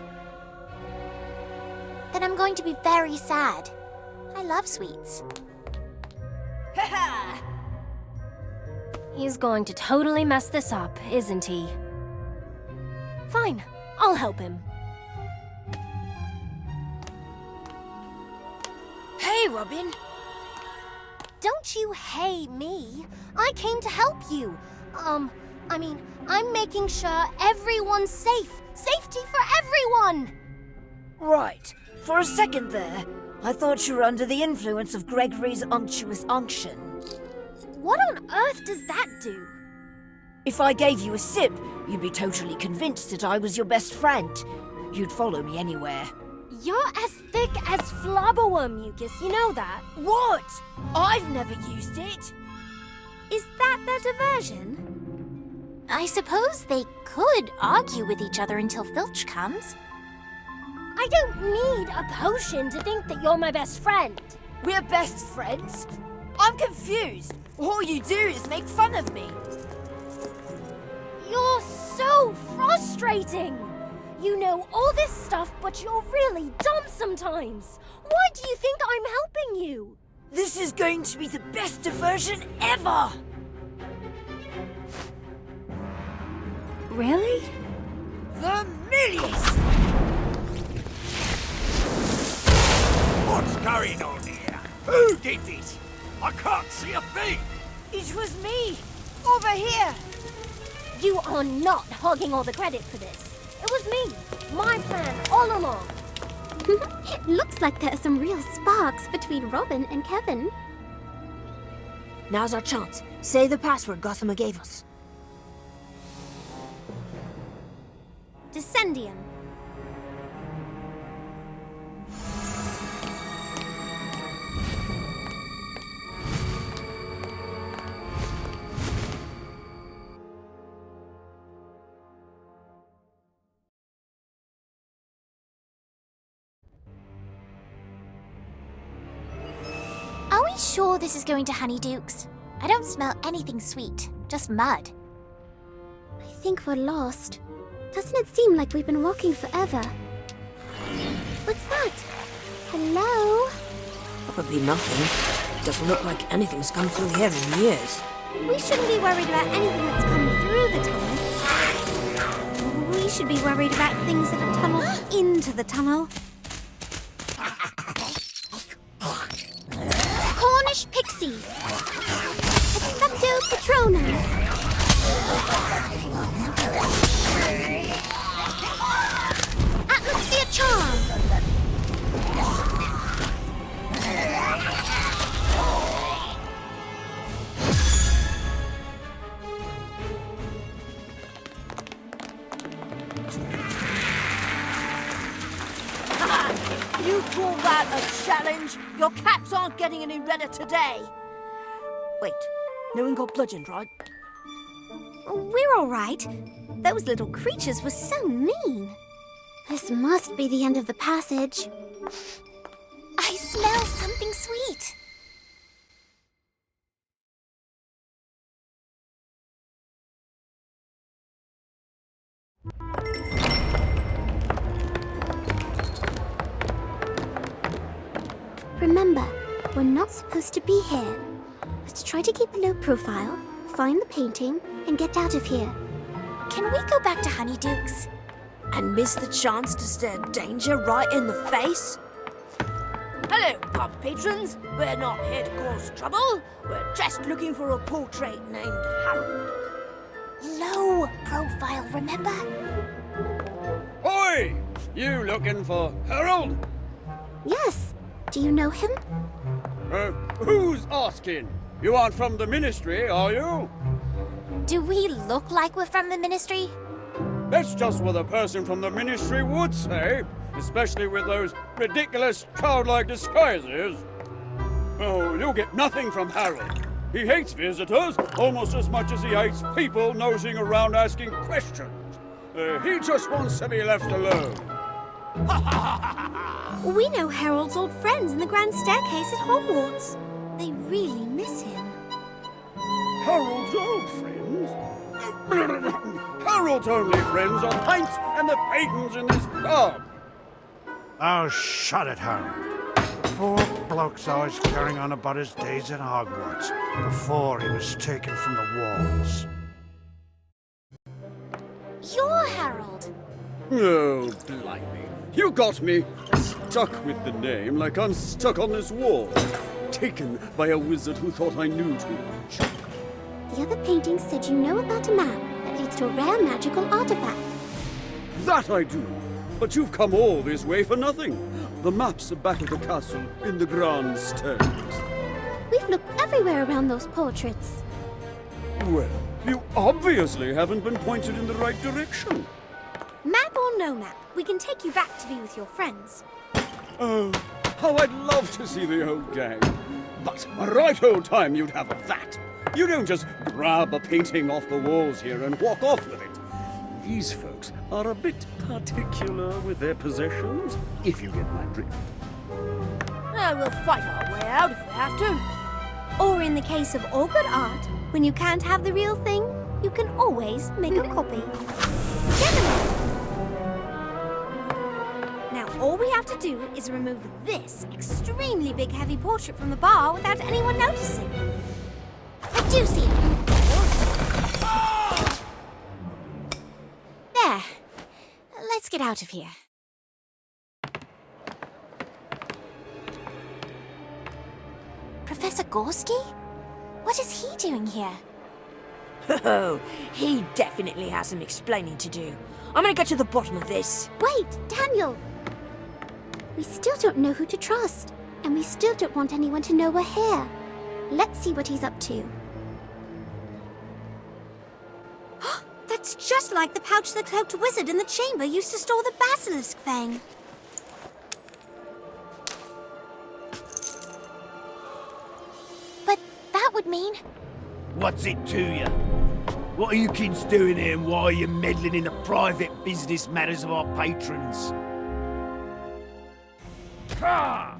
Then I'm going to be very sad. I love sweets. Ha-ha! He's going to totally mess this up, isn't he? Fine, I'll help him. Hey, Robin! Don't you hey me. I came to help you. I'm making sure everyone's safe. Safety for everyone! Right. For a second there, I thought you were under the influence of Gregory's unctuous unction. What on earth does that do? If I gave you a sip, you'd be totally convinced that I was your best friend. You'd follow me anywhere. You're as thick as flobberworm mucus, you know that? What? I've never used it. Is that their diversion? I suppose they could argue with each other until Filch comes. I don't need a potion to think that you're my best friend. We're best friends? I'm confused. All you do is make fun of me. You're so frustrating. You know all this stuff, but you're really dumb sometimes. Why do you think I'm helping you? This is going to be the best diversion ever! Really? Vermilius! What's going on here? Who did this? I can't see a thing! It was me! Over here! You are not hogging all the credit for this. It was me. My plan all along. Looks like there are some real sparks between Robin and Kevin. Now's our chance. Say the password Gossamer gave us. Descendium. Are we sure this is going to Honeydukes? I don't smell anything sweet, just mud. I think we're lost. Doesn't it seem like we've been walking forever? What's that? Hello? Probably nothing. Doesn't look like anything's come through here in years. We shouldn't be worried about anything that's come through the tunnel. We should be worried about things that have tunneled into the tunnel. Cornish pixies. Expecto Patronum. Atmosphere charm. You call that a challenge? Your cats aren't getting any redder today. Wait, no one got bludgeoned, right? We're all right. Those little creatures were so mean. This must be the end of the passage. I smell something sweet. Remember, we're not supposed to be here. Let's try to keep a low profile, find the painting, and get out of here. Can we go back to Honeydukes? And miss the chance to stare danger right in the face? Hello, pub patrons. We're not here to cause trouble. We're just looking for a portrait named Harold. Low profile, remember? Oi! You looking for Harold? Yes. Do you know him? Who's asking? You aren't from the ministry, are you? Do we look like we're from the ministry? That's just what a person from the ministry would say, especially with those ridiculous childlike disguises. Oh, you'll get nothing from Harold. He hates visitors almost as much as he hates people nosing around asking questions. He just wants to be left alone. We know Harold's old friends in the grand staircase at Hogwarts. They really miss him. Harold's old friends? Harold's only friends are Pints and the Pagans in this pub. Oh, shut it, Harold. Poor bloke's always carrying on about his days at Hogwarts before he was taken from the walls. You're Harold. Oh, blimey. You got me stuck with the name like I'm stuck on this wall. Taken by a wizard who thought I knew too much. The other painting said you know about a map that leads to a rare magical artifact. That I do. But you've come all this way for nothing. The maps are back at the castle in the grand stairs. We've looked everywhere around those portraits. Well, you obviously haven't been pointed in the right direction. Map or no map, we can take you back to be with your friends. Oh, how I'd love to see the old gang. But a right old time you'd have of that. You don't just grab a painting off the walls here and walk off with it. These folks are a bit particular with their possessions, if you get my drift. We'll fight our way out if we have to. Or in the case of all good art, when you can't have the real thing, you can always make a copy. Now all we have to do is remove this extremely big heavy portrait from the bar without anyone noticing. I do see him. get out of here. Professor Gorski? What is he doing here? Oh, he definitely has some explaining to do. I'm gonna get to the bottom of this. Wait, Daniel! We still don't know who to trust, and we still don't want anyone to know we're here. Let's see what he's up to. That's just like the pouch the cloaked wizard in the chamber used to store the basilisk fang. But that would mean... What's it to you? What are you kids doing here and why are you meddling in the private business matters of our patrons? Ah!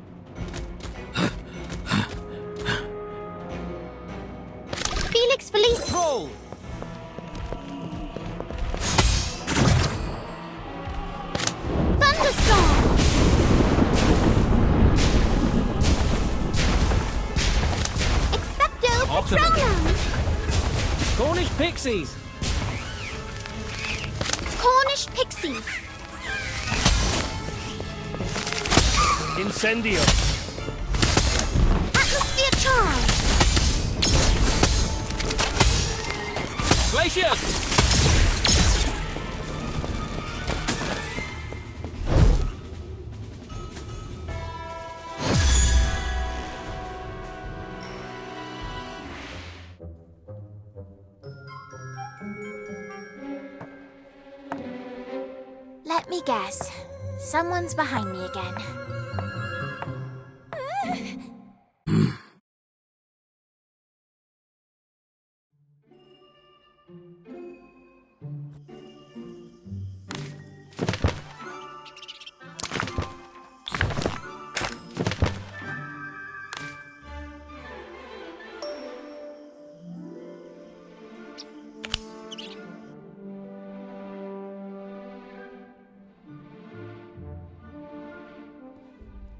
Felix Felice! Hold! Thunderstorm! Expecto Patronum! Cornish pixies! Cornish pixies! Incendio! Atmosphere charm! Glaciers! Let me guess. Someone's behind me again.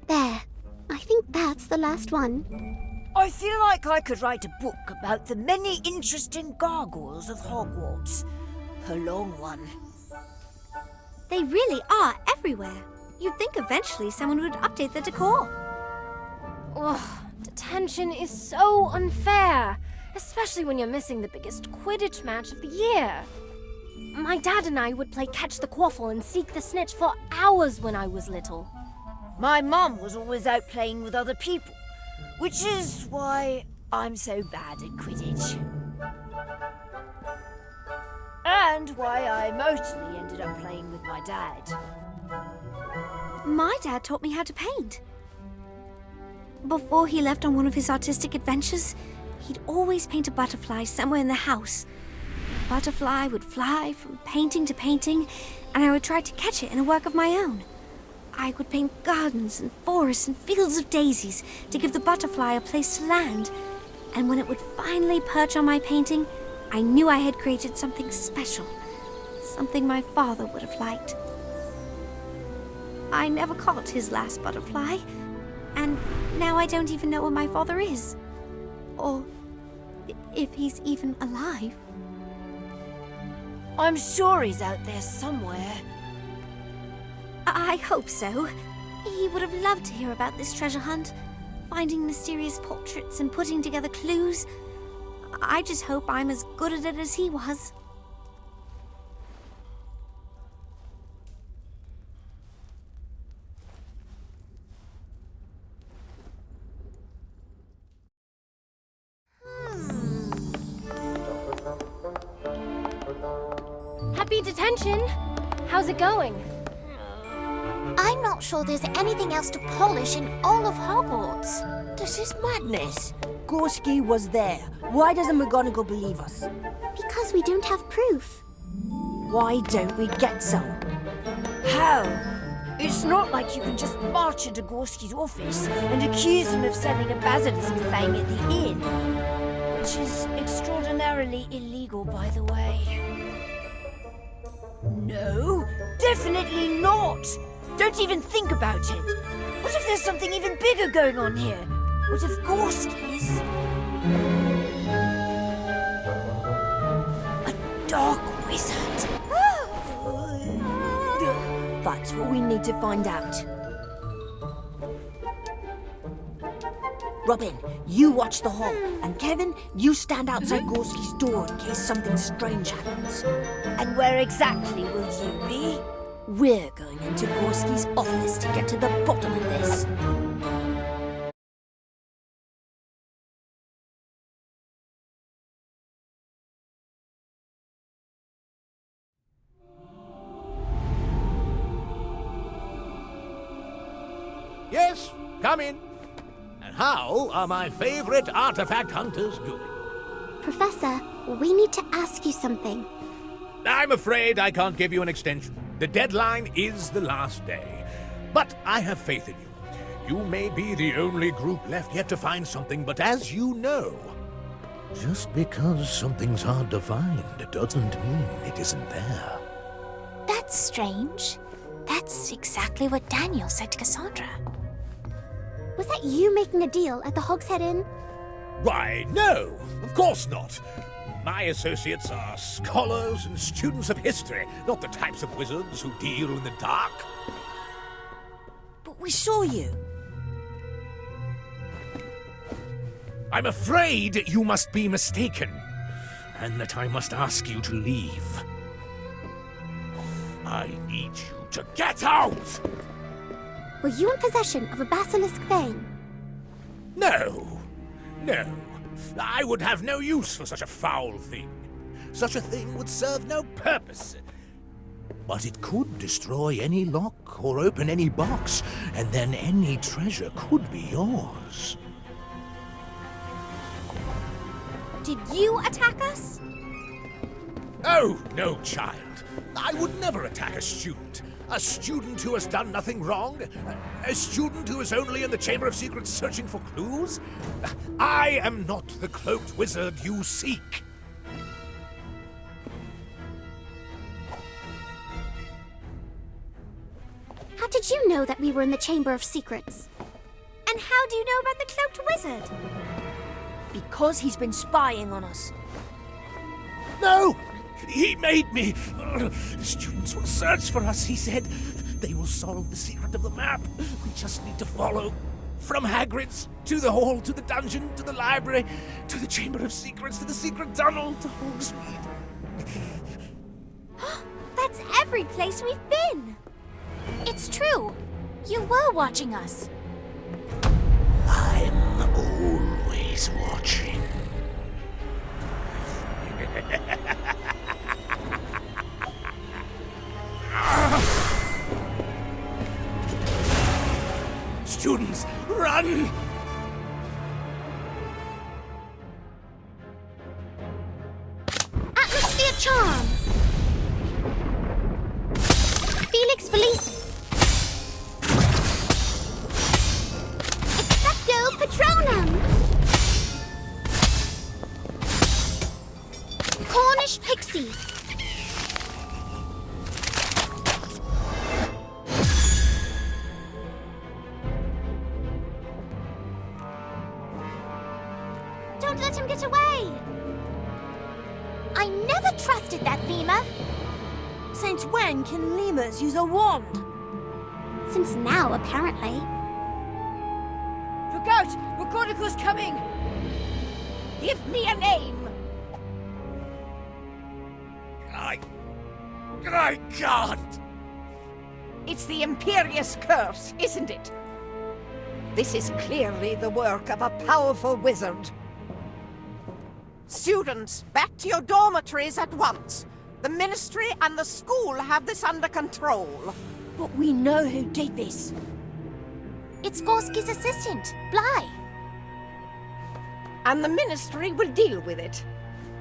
There. I think that's the last one. I feel like I could write a book about the many interesting gargoyles of Hogwarts. A long one. They really are everywhere. You'd think eventually someone would update the decor. Ugh, detention is so unfair, especially when you're missing the biggest Quidditch match of the year. My dad and I would play catch the quaffle and seek the snitch for hours when I was little. My mum was always out playing with other people, which is why I'm so bad at Quidditch. And why I mostly ended up playing with my dad. My dad taught me how to paint. Before he left on one of his artistic adventures, he'd always paint a butterfly somewhere in the house. The butterfly would fly from painting to painting, and I would try to catch it in a work of my own. I would paint gardens and forests and fields of daisies to give the butterfly a place to land. And when it would finally perch on my painting, I knew I had created something special. Something my father would have liked. I never caught his last butterfly. And now I don't even know where my father is. Or if he's even alive. I'm sure he's out there somewhere. I hope so. He would have loved to hear about this treasure hunt, finding mysterious portraits and putting together clues. I just hope I'm as good at it as he was. Happy detention! How's it going? I'm not sure there's anything else to polish in all of Hogwarts. This is madness. Gorski was there. Why doesn't McGonagall believe us? Because we don't have proof. Why don't we get some? How? It's not like you can just march into Gorski's office and accuse him of selling a basilisk fang at the inn. Which is extraordinarily illegal, by the way. No, definitely not! Don't even think about it. What if there's something even bigger going on here? What if Gorski's a dark wizard? That's what we need to find out. Robin, you watch the hall. And Kevin, you stand outside Gorski's door in case something strange happens. And where exactly will you be? We're going into Gorski's office to get to the bottom of this. Yes, come in. And how are my favorite artifact hunters doing? Professor, we need to ask you something. I'm afraid I can't give you an extension. The deadline is the last day. But I have faith in you. You may be the only group left yet to find something, but as you know, just because something's hard to find doesn't mean it isn't there. That's strange. That's exactly what Daniel said to Cassandra. Was that you making a deal at the Hogshead Inn? Why, no, of course not. My associates are scholars and students of history, not the types of wizards who deal in the dark. But we saw you. I'm afraid you must be mistaken, and that I must ask you to leave. I need you to get out! Were you in possession of a basilisk vein? No. No. I would have no use for such a foul thing. Such a thing would serve no purpose. But it could destroy any lock or open any box, and then any treasure could be yours. Did you attack us? Oh, no, child. I would never attack a student. A student who has done nothing wrong? A student who is only in the Chamber of Secrets searching for clues? I am not the cloaked wizard you seek. How did you know that we were in the Chamber of Secrets? And how do you know about the cloaked wizard? Because he's been spying on us. No! He made me! The students will search for us, he said. They will solve the secret of the map. We just need to follow. From Hagrid's, to the hall, to the dungeon, to the library, to the Chamber of Secrets, to the secret tunnel, to Hogsmeade. That's every place we've been! It's true. You were watching us. I'm always watching. Students, run! Atmosphere charm! Felix Felicis! Expecto Patronum! Cornish Pixies! Don't let him get away! I never trusted that lemur! Since when can lemurs use a wand? Since now, apparently. Look out! Rocodico's coming! Give me a name! I can't! It's the Imperious Curse, isn't it? This is clearly the work of a powerful wizard. Students, back to your dormitories at once. The Ministry and the school have this under control. But we know who did this. It's Gorski's assistant, Bly. And the Ministry will deal with it.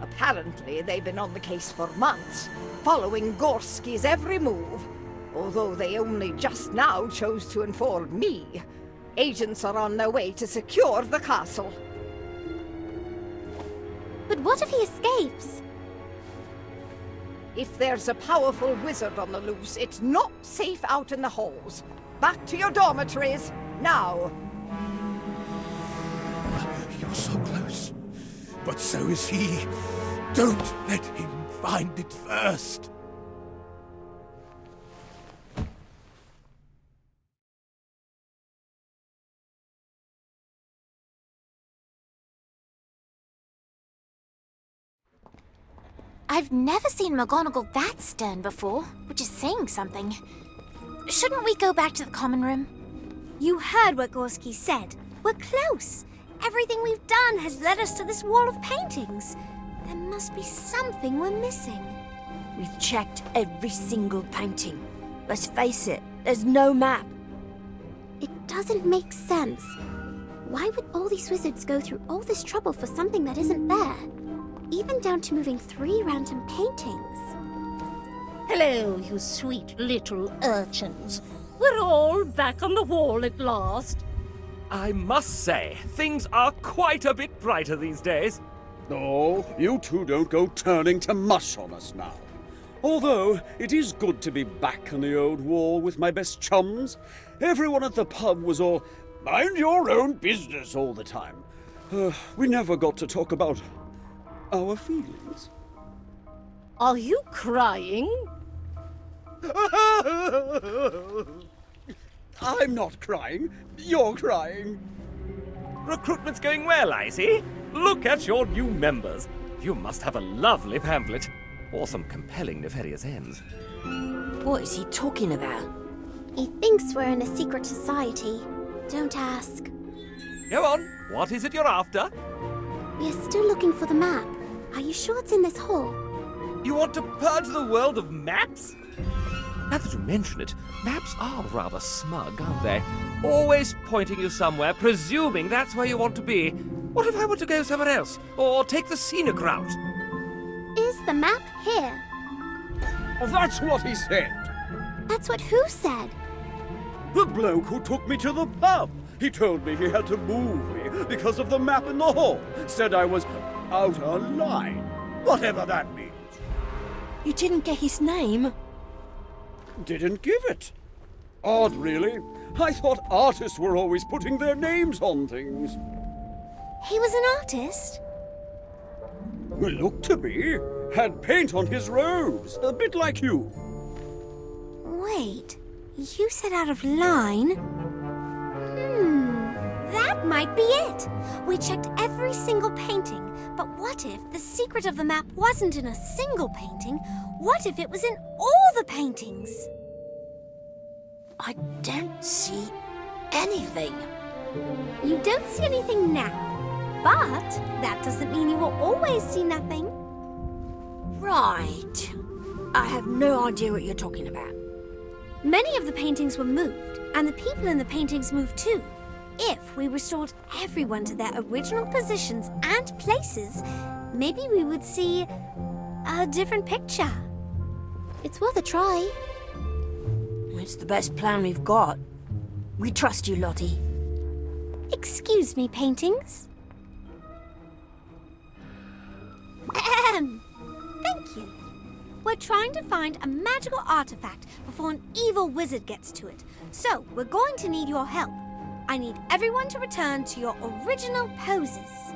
Apparently, they've been on the case for months, following Gorski's every move. Although they only just now chose to inform me. Agents are on their way to secure the castle. But what if he escapes? If there's a powerful wizard on the loose, it's not safe out in the halls. Back to your dormitories, now! You're so close. But so is he. Don't let him find it first. I've never seen McGonagall that stern before, which is saying something. Shouldn't we go back to the common room? You heard what Gorski said. We're close. Everything we've done has led us to this wall of paintings. There must be something we're missing. We've checked every single painting. Let's face it, there's no map. It doesn't make sense. Why would all these wizards go through all this trouble for something that isn't there? Even down to moving 3 random paintings. Hello, you sweet little urchins. We're all back on the wall at last. I must say, things are quite a bit brighter these days. Oh, you two don't go turning to mush on us now. Although, it is good to be back on the old wall with my best chums. Everyone at the pub was all, mind your own business all the time. We never got to talk about our feelings. Are you crying? I'm not crying. You're crying. Recruitment's going well, I see. Look at your new members. You must have a lovely pamphlet. Or some compelling nefarious ends. What is he talking about? He thinks we're in a secret society. Don't ask. Go on. What is it you're after? We're still looking for the map. Are you sure it's in this hall? You want to purge the world of maps? Now that you mention it, maps are rather smug, aren't they? Always pointing you somewhere, presuming that's where you want to be. What if I were to go somewhere else? Or take the scenic route? Is the map here? That's what he said. That's what who said? The bloke who took me to the pub. He told me he had to move me because of the map in the hall. Said I was out of line. Whatever that means. You didn't get his name? Didn't give it. Odd, really. I thought artists were always putting their names on things. He was an artist? Well, looked to be. Had paint on his robes, a bit like you. Wait, you said out of line? That might be it. We checked every single painting, but what if the secret of the map wasn't in a single painting? What if it was in all the paintings? I don't see anything. You don't see anything now, but that doesn't mean you will always see nothing. Right. I have no idea what you're talking about. Many of the paintings were moved, and the people in the paintings moved too. If we restored everyone to their original positions and places, maybe we would see a different picture. It's worth a try. It's the best plan we've got. We trust you, Lottie. Excuse me, paintings. Thank you. We're trying to find a magical artifact before an evil wizard gets to it. So, we're going to need your help. I need everyone to return to your original poses.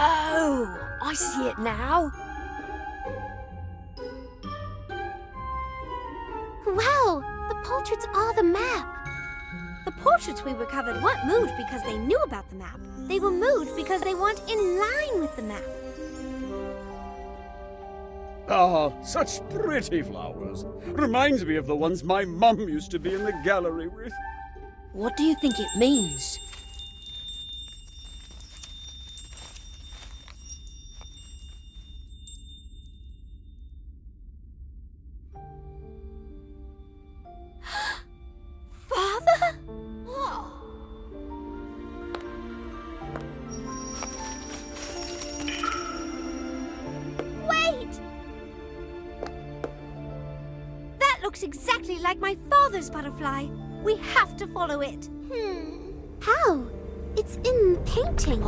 Oh, I see it now. Wow, the portraits are the map. The portraits we recovered weren't moved because they knew about the map. They were moved because they weren't in line with the map. Ah, such pretty flowers. Reminds me of the ones my mum used to be in the gallery with. What do you think it means? Father? Wait! That looks exactly like my father's butterfly. We have to follow it. How? It's in the painting.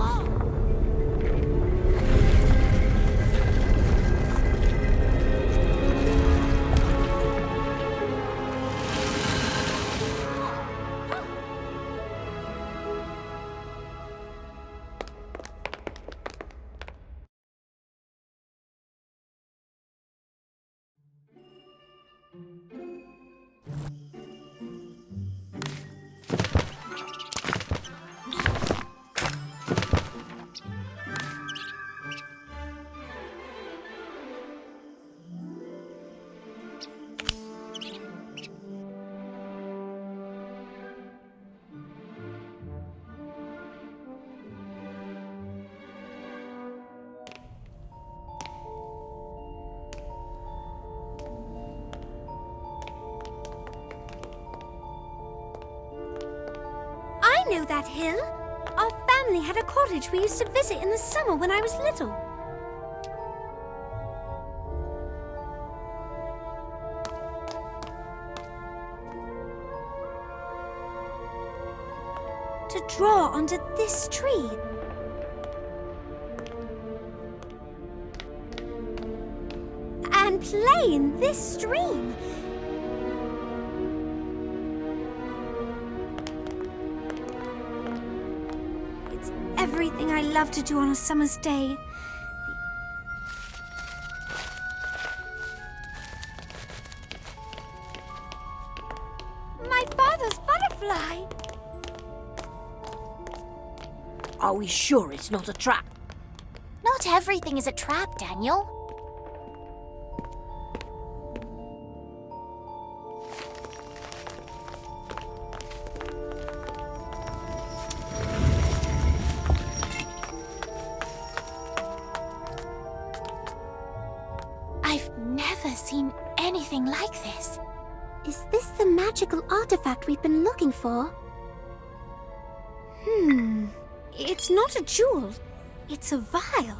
I know that hill. Our family had a cottage we used to visit in the summer when I was little. To draw onto this tree. And play in this stream. Everything I love to do on a summer's day. My father's butterfly! Are we sure it's not a trap? Not everything is a trap, Daniel. I've never seen anything like this. Is this the magical artifact we've been looking for? It's not a jewel. It's a vial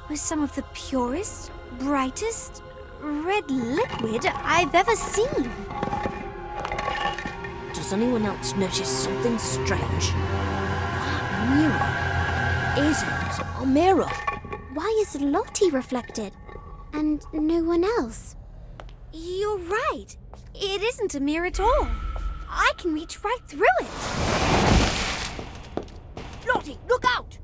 with some of the purest, brightest red liquid I've ever seen. Does anyone else notice something strange? That mirror isn't a mirror. Why is Lottie reflected? And no one else? You're right. It isn't a mirror at all. I can reach right through it. Lottie, look out!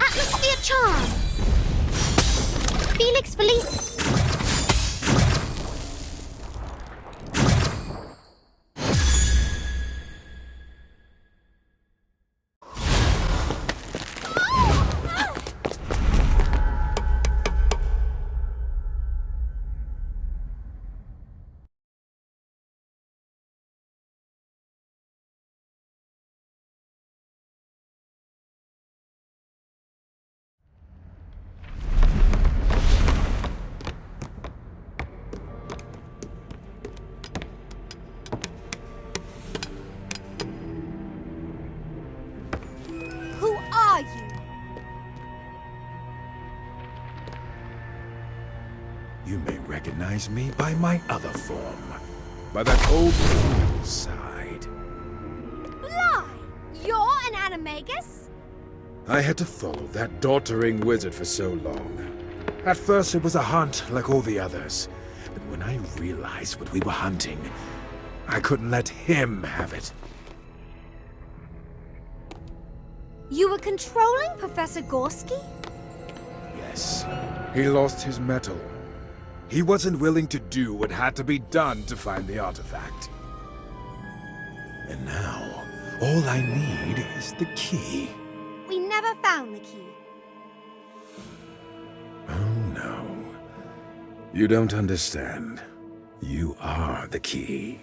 Atmosphere charm! Felix Felice! You may recognize me by my other form. By that old fool's side. Bly! You're an animagus? I had to follow that doddering wizard for so long. At first it was a hunt like all the others. But when I realized what we were hunting, I couldn't let him have it. You were controlling Professor Gorski? Yes, he lost his mettle. He wasn't willing to do what had to be done to find the artifact. And now, all I need is the key. We never found the key. Oh no. You don't understand. You are the key.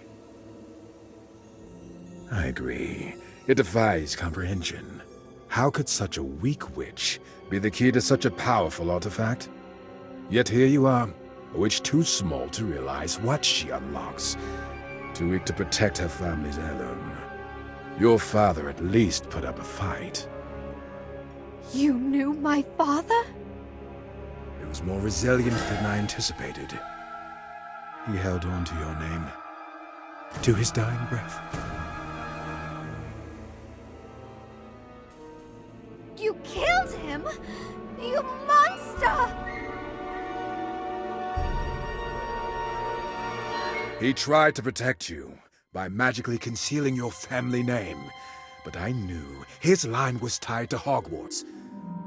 I agree. It defies comprehension. How could such a weak witch be the key to such a powerful artifact? Yet here you are, a witch too small to realize what she unlocks, too weak to protect her family's heirloom. Your father at least put up a fight. You knew my father? He was more resilient than I anticipated. He held on to your name, to his dying breath. You killed him? You monster! He tried to protect you by magically concealing your family name, but I knew his line was tied to Hogwarts.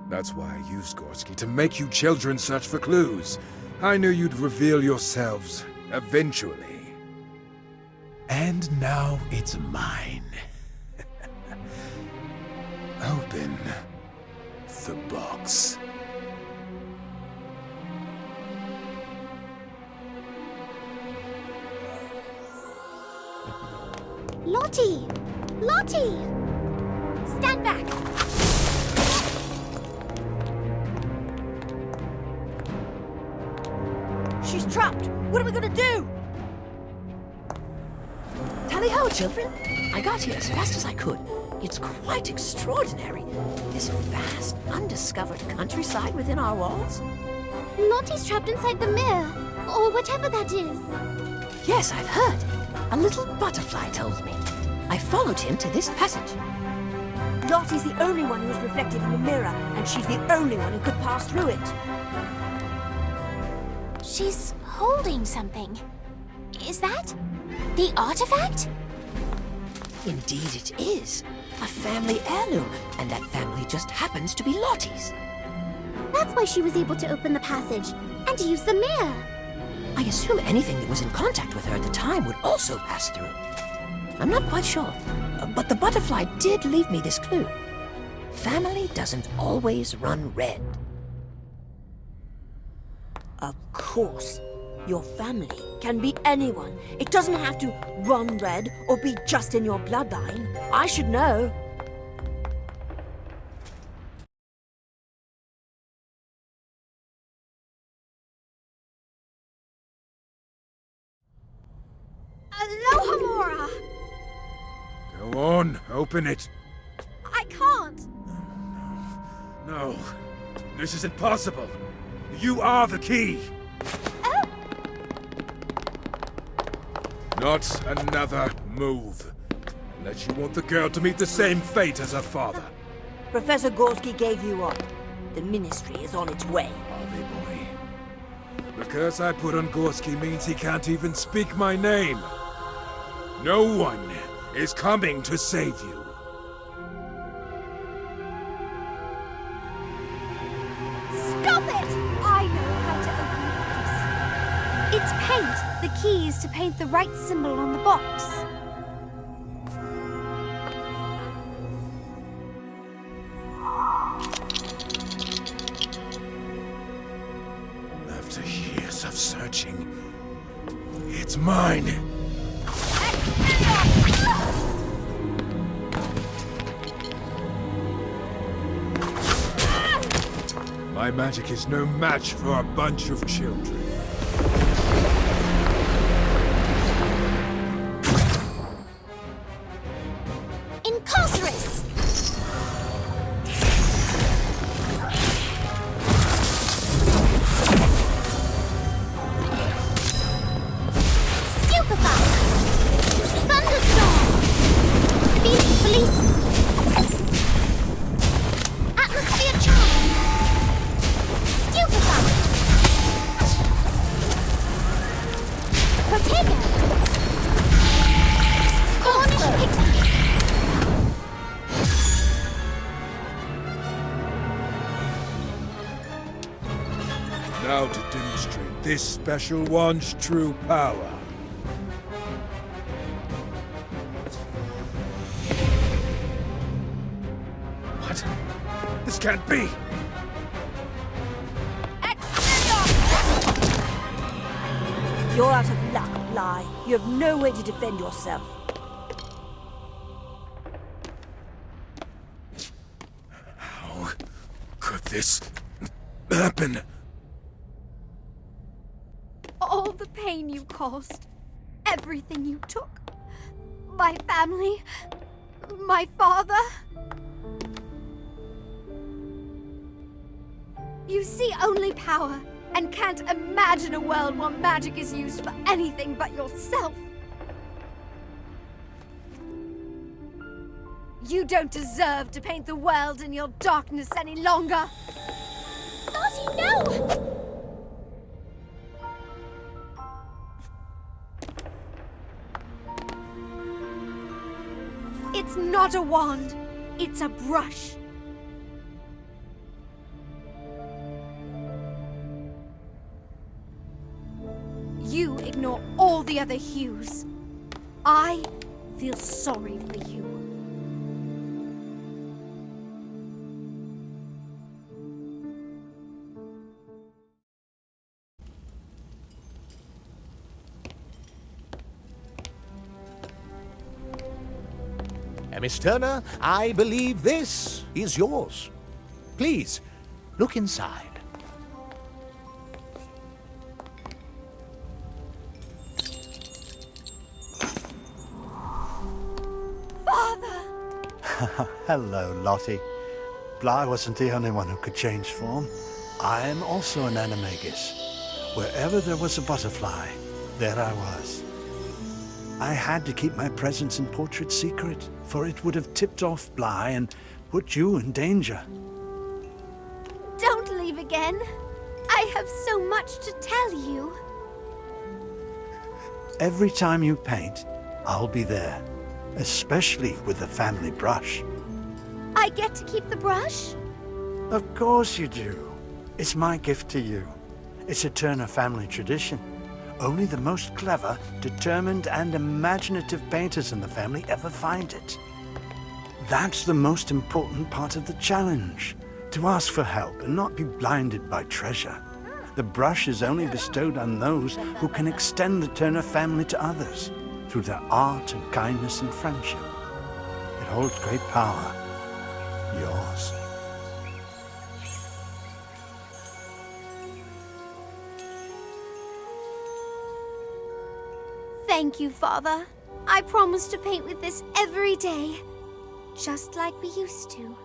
That's why I used Gorski to make you children search for clues. I knew you'd reveal yourselves eventually. And now it's mine. Open the box. Lottie! Lottie! Stand back! She's trapped. What are we gonna do? Tally-ho, children. I got here as fast as I could. It's quite extraordinary. This vast, undiscovered countryside within our walls. Lottie's trapped inside the mirror, or whatever that is. Yes, I've heard. A little butterfly told me. I followed him to this passage. Lottie's the only one who was reflected in the mirror, and she's the only one who could pass through it. She's holding something. Is that the artifact? Indeed it is. A family heirloom, and that family just happens to be Lottie's. That's why she was able to open the passage and use the mirror. I assume anything that was in contact with her at the time would also pass through. I'm not quite sure, but the butterfly did leave me this clue. Family doesn't always run red. Of course. Your family can be anyone. It doesn't have to run red or be just in your bloodline. I should know. Alohomora! Go on, open it. I can't. No, this isn't possible. You are the key. Not another move. Unless you want the girl to meet the same fate as her father. Professor Gorski gave you up. The Ministry is on its way. Harvey boy. The curse I put on Gorski means he can't even speak my name. No one is coming to save you. Stop it! I know how to open the box. It's paint. The key is to paint the right symbol on the box. After years of searching, it's mine. My magic is no match for a bunch of children. Incarcerus! Stupefy! Thunderstorm! Speed police! Atmosphere charge! Stupefy! Now to demonstrate this special one's true power. What? This can't be! You're out of luck, Bly. You have no way to defend yourself. How could this happen? All the pain you caused, everything you took, my family, my father. You see only power and can't imagine a world where magic is used for anything but yourself. You don't deserve to paint the world in your darkness any longer. Lottie, no! It's not a wand, it's a brush. You ignore all the other hues. I feel sorry for you. Miss Turner, I believe this is yours. Please, look inside. Hello, Lottie. Bly wasn't the only one who could change form. I am also an animagus. Wherever there was a butterfly, there I was. I had to keep my presence and portrait secret, for it would have tipped off Bly and put you in danger. Don't leave again. I have so much to tell you. Every time you paint, I'll be there, especially with the family brush. I get to keep the brush? Of course you do. It's my gift to you. It's a Turner family tradition. Only the most clever, determined, and imaginative painters in the family ever find it. That's the most important part of the challenge. To ask for help and not be blinded by treasure. The brush is only bestowed on those who can extend the Turner family to others through their art and kindness and friendship. It holds great power. Yours. Thank you, Father. I promise to paint with this every day, just like we used to.